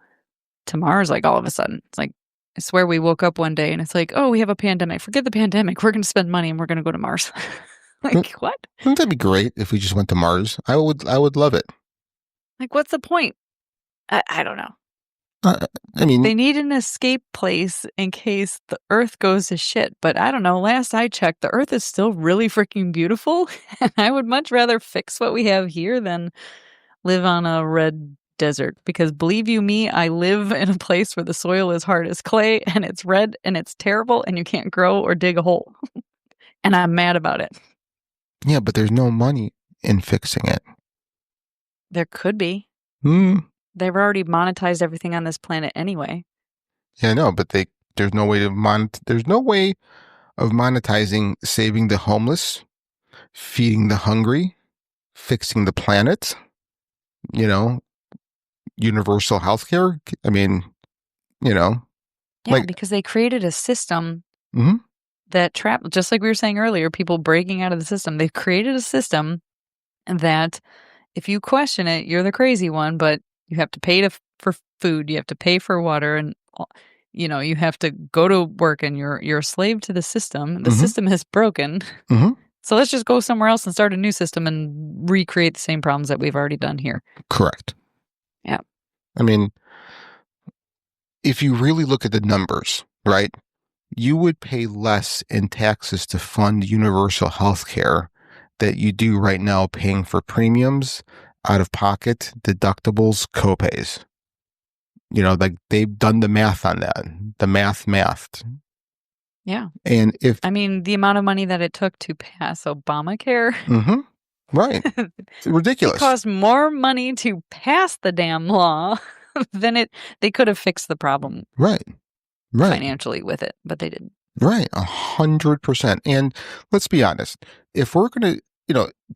to Mars, like, all of a sudden. It's like, I swear we woke up one day and it's like, oh, we have a pandemic. Forget the pandemic. We're going to spend money and we're going to go to Mars. Like, what? Wouldn't that be great if we just went to Mars? I would love it. Like, what's the point? I don't know. I mean, they need an escape place in case the Earth goes to shit. But I don't know. Last I checked, the Earth is still really freaking beautiful. And I would much rather fix what we have here than live on a red desert. Because believe you me, I live in a place where the soil is hard as clay and it's red and it's terrible and you can't grow or dig a hole. And I'm mad about it. Yeah, but there's no money in fixing it. There could be. Hmm. They've already monetized everything on this planet anyway. Yeah, no, but there's no way to there's no way of monetizing saving the homeless, feeding the hungry, fixing the planet, universal healthcare. I mean, Yeah, like, because they created a system mhm, that just like we were saying earlier, people breaking out of the system. They've created a system that if you question it, you're the crazy one, but you have to pay for food, you have to pay for water, and you have to go to work, and you're a slave to the system. The mhm, system is broken. mhm, So let's just go somewhere else and start a new system and recreate the same problems that we've already done here. correct. Yeah. I mean, if you really look at the numbers, right, you would pay less in taxes to fund universal health care that you do right now paying for premiums, out of pocket, deductibles, copays. Like they've done the math on that. The mathed. Yeah. And the amount of money that it took to pass Obamacare. Mm-hmm. Right. It's ridiculous. It cost more money to pass the damn law than they could have fixed the problem. Right. Financially with it, but they didn't. Right. 100%. And let's be honest, if we're going to,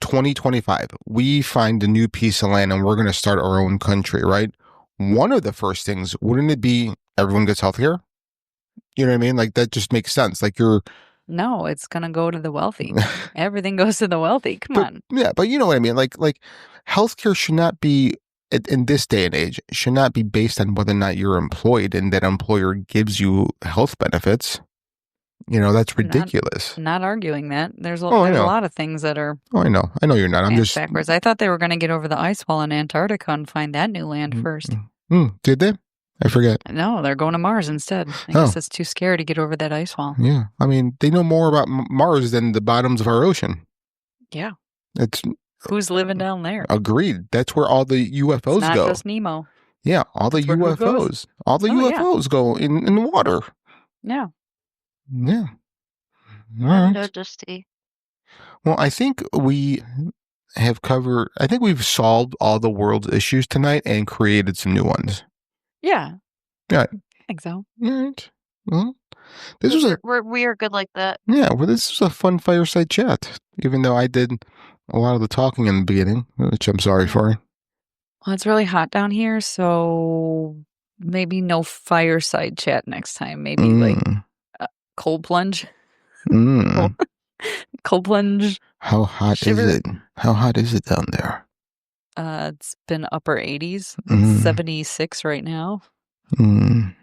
2025, we find a new piece of land and we're going to start our own country, right? One of the first things, wouldn't it be everyone gets healthcare? You know what I mean? Like that just makes sense. Like No, it's going to go to the wealthy. Everything goes to the wealthy. Come on. Yeah, but you know what I mean? Like healthcare should not be, in this day and age, should not be based on whether or not you're employed and that employer gives you health benefits. That's ridiculous. Not arguing that. There's a lot of things that are. Oh, I know. I know you're not. I'm just backwards. I thought they were going to get over the ice wall in Antarctica and find that new land first. Did they? I forget. No, they're going to Mars instead. I guess it's too scary to get over that ice wall. Yeah. I mean, they know more about Mars than the bottoms of our ocean. Yeah. Who's living down there? Agreed. That's where all the UFOs go. Not go. just Nemo. Yeah, all the UFOs. All the UFOs go in the water. Yeah. Yeah. All right. No, just Well, I think we have covered. I think we've solved all the world's issues tonight and created some new ones. Yeah. Yeah. I think so. All right. Well, we are good like that. Yeah. Well, this was a fun fireside chat. Even though I did a lot of the talking in the beginning, which I'm sorry for. Well, it's really hot down here, so maybe no fireside chat next time. Maybe like cold plunge. Cold plunge. How hot is it? How hot is it down there? It's been upper 80s. It's 76 right now. And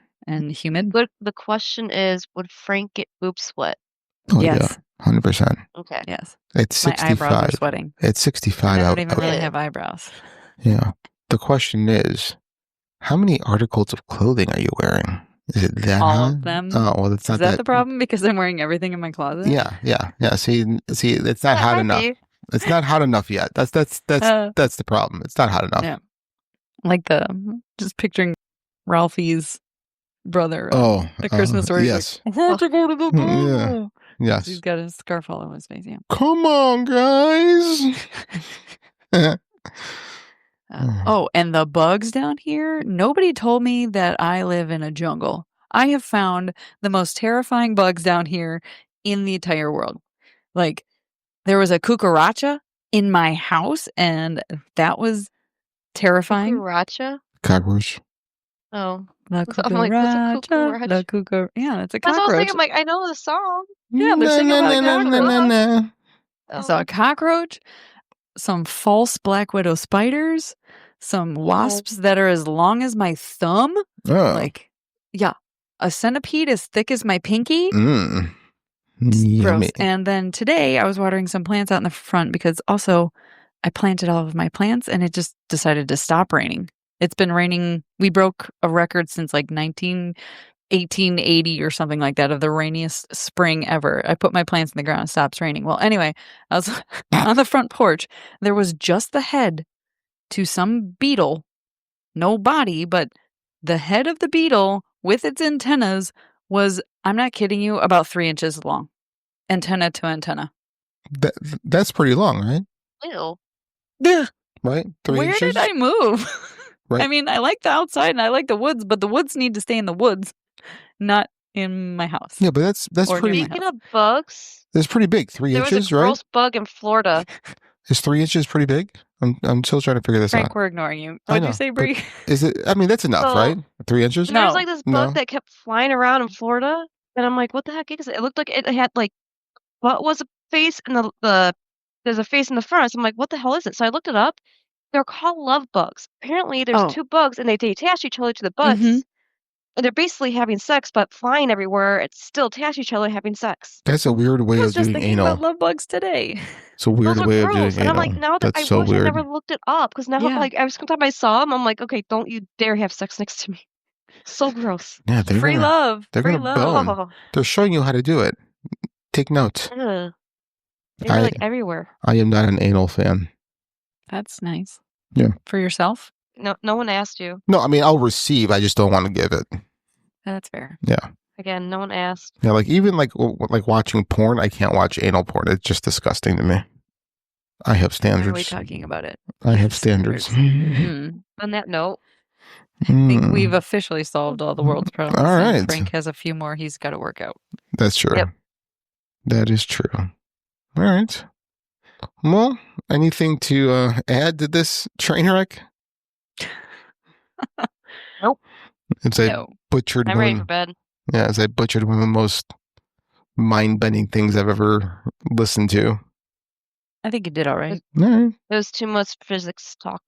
humid. But the question is, would Frank get boob sweat? Oh, yes. Yeah, 100%. Okay. Yes. It's 65. My eyebrows are sweating. It's 65 I out. don't even really have eyebrows. Yeah. The question is, how many articles of clothing are you wearing? Is it that all hot? of them? Oh, well, it's not that. Is that the problem? Because I'm wearing everything in my closet? Yeah. See, it's not hot enough. It's not hot enough yet. That's the problem. It's not hot enough. Yeah. Like just picturing Ralphie's brother. The Christmas story. Yes. I have to go to the ball. Yeah. Yes. He's got a scarf all over his face. Yeah. Come on, guys. And the bugs down here. Nobody told me that I live in a jungle. I have found the most terrifying bugs down here in the entire world. Like, there was a cucaracha in my house, and that was terrifying. Cucaracha? Cockroach. Oh. The I'm like, what's a cucaracha? Yeah, it's a cockroach. That's what I was thinking. I'm like, I know the song. Yeah, they're singing about a cockroach. Oh. I saw a cockroach, some false black widow spiders, some wasps that are as long as my thumb. Oh. Like, yeah, a centipede as thick as my pinky. Gross. And then today I was watering some plants out in the front because also I planted all of my plants and it just decided to stop raining. It's been raining. We broke a record since like 1880 or something like that of the rainiest spring ever. I put my plants in the ground. It stops raining. Well, anyway, I was on the front porch. There was just the head to some beetle. No body, but the head of the beetle with its antennas was, I'm not kidding you, about 3 inches long. Antenna to antenna. That's pretty long, right? Ew. Right? 3 Where inches? did I move? Right. I mean, I like the outside and I like the woods, but the woods need to stay in the woods. Not in my house. Yeah, but that's Or pretty. near my Speaking house. of bugs, That's pretty big. 3 there was inches, a right? gross bug in Florida. Is 3 inches pretty big? I'm still trying to figure this Frank, out. we're ignoring you. I What'd know, you say, but Bree? Is it? I mean, that's enough, So- right? 3 inches? There was No. like this No. bug that kept flying around in Florida, and I'm like, what the heck is it? It looked like it had like what was a face and there's a face in the front. So I'm like, what the hell is it? So I looked it up. They're called love bugs. Apparently, there's Oh. 2 bugs, and they attach each other to the butts, Mhm. and they're basically having sex, but flying everywhere. It's still attached to each other, having sex. That's a weird way I of was just doing thinking anal. about love bugs today. It's a weird Those are way of gross, doing and I'm anal. like, now that That's I so wish weird. I never looked it up, because now, Yeah. like, every single time I saw them, I'm like, okay, don't you dare have sex next to me. So gross. Yeah, they're Free gonna, love. They're Free gonna love. bone. They're showing you how to do it. Take notes. Ugh. They're like everywhere. I am not an anal fan. That's nice. Yeah. For yourself? No one asked you. No, I mean I'll receive. I just don't want to give it. That's fair. Yeah. Again, no one asked. Yeah, like even like watching porn, I can't watch anal porn. It's just disgusting to me. I have Why standards. are we talking about it? I have standards. Mhm. On that note, I think we've officially solved all the world's problems. All and right. Frank has a few more he's got to work out. That's true. Yep. That is true. All right. Well, anything to add to this train wreck? Nope. As I No. butchered I'm ready one. for bed. Yeah, as I butchered one of the most mind-bending things I've ever listened to. I think you did all right. All right. There's too much physics talk.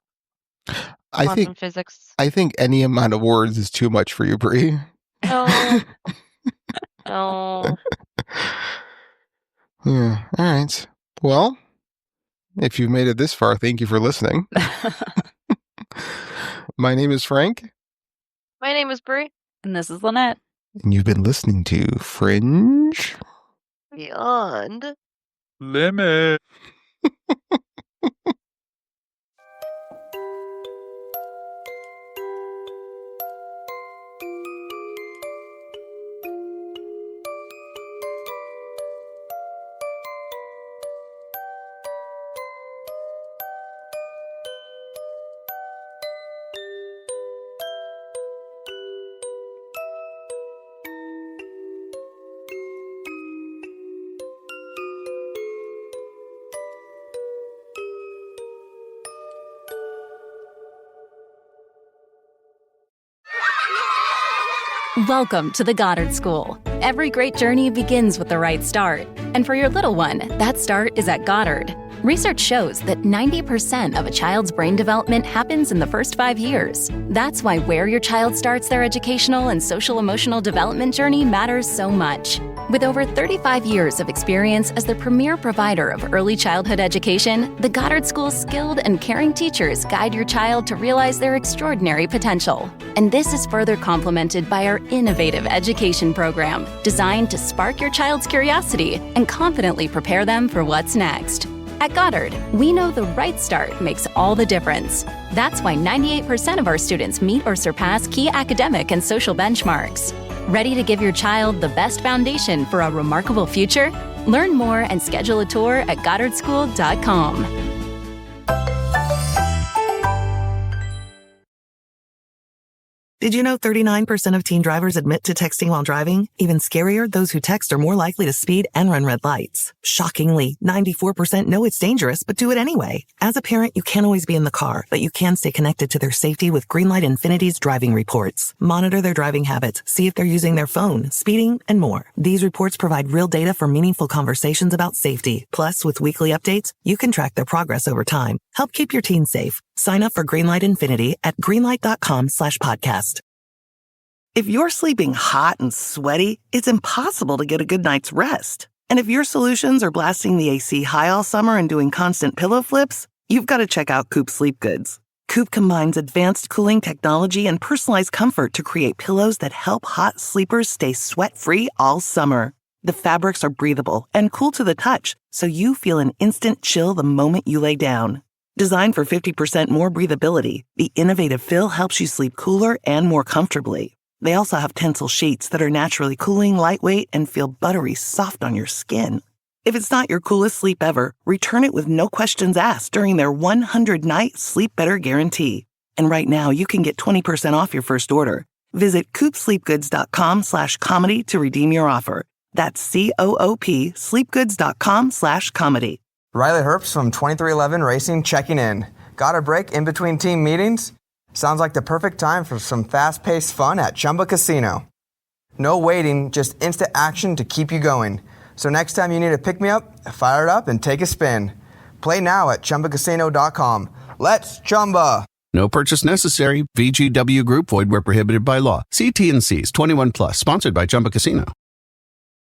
I Quantum physics. think any amount of words is too much for you, Bree. No. No. Yeah. All right. Well, if you've made it this far, thank you for listening. My name is Frank. My name is Bree. And this is Lynette. And you've been listening to Fringe Beyond Limit. Welcome to the Goddard School. Every great journey begins with the right start. And for your little one, that start is at Goddard. Research shows that 90% of a child's brain development happens in the first 5 years. That's why where your child starts their educational and social-emotional development journey matters so much. With over 35 years of experience as the premier provider of early childhood education, the Goddard School's skilled and caring teachers guide your child to realize their extraordinary potential. And this is further complemented by our innovative education program, designed to spark your child's curiosity and confidently prepare them for what's next. At Goddard, we know the right start makes all the difference. That's why 98% of our students meet or surpass key academic and social benchmarks. Ready to give your child the best foundation for a remarkable future? Learn more and schedule a tour at goddardschool.com. Did you know 39% of teen drivers admit to texting while driving? Even scarier, those who text are more likely to speed and run red lights. Shockingly, 94% know it's dangerous but do it anyway. As a parent, you can't always be in the car, but you can stay connected to their safety with Greenlight Infinity's driving reports. Monitor their driving habits, see if they're using their phone, speeding, and more. These reports provide real data for meaningful conversations about safety. Plus, with weekly updates, you can track their progress over time. Help keep your teens safe. Sign up for Greenlight Infinity at greenlight.com/podcast. If you're sleeping hot and sweaty, it's impossible to get a good night's rest. And if your solutions are blasting the AC high all summer and doing constant pillow flips, you've got to check out Coop Sleep Goods. Coop combines advanced cooling technology and personalized comfort to create pillows that help hot sleepers stay sweat-free all summer. The fabrics are breathable and cool to the touch, so you feel an instant chill the moment you lay down. Designed for 50% more breathability, the innovative fill helps you sleep cooler and more comfortably. They also have Tencel sheets that are naturally cooling, lightweight, and feel buttery soft on your skin. If it's not your coolest sleep ever, return it with no questions asked during their 100-night Sleep Better Guarantee. And right now, you can get 20% off your first order. Visit coopsleepgoods.com/comedy to redeem your offer. That's COOP sleepgoods.com/comedy. Riley Herbst from 2311 Racing checking in. Got a break in between team meetings? Sounds like the perfect time for some fast-paced fun at Chumba Casino. No waiting, just instant action to keep you going. So next time you need a pick-me-up, fire it up and take a spin. Play now at ChumbaCasino.com. Let's Chumba! No purchase necessary. VGW Group. Void where prohibited by law. See T&Cs. 21 plus. Sponsored by Chumba Casino.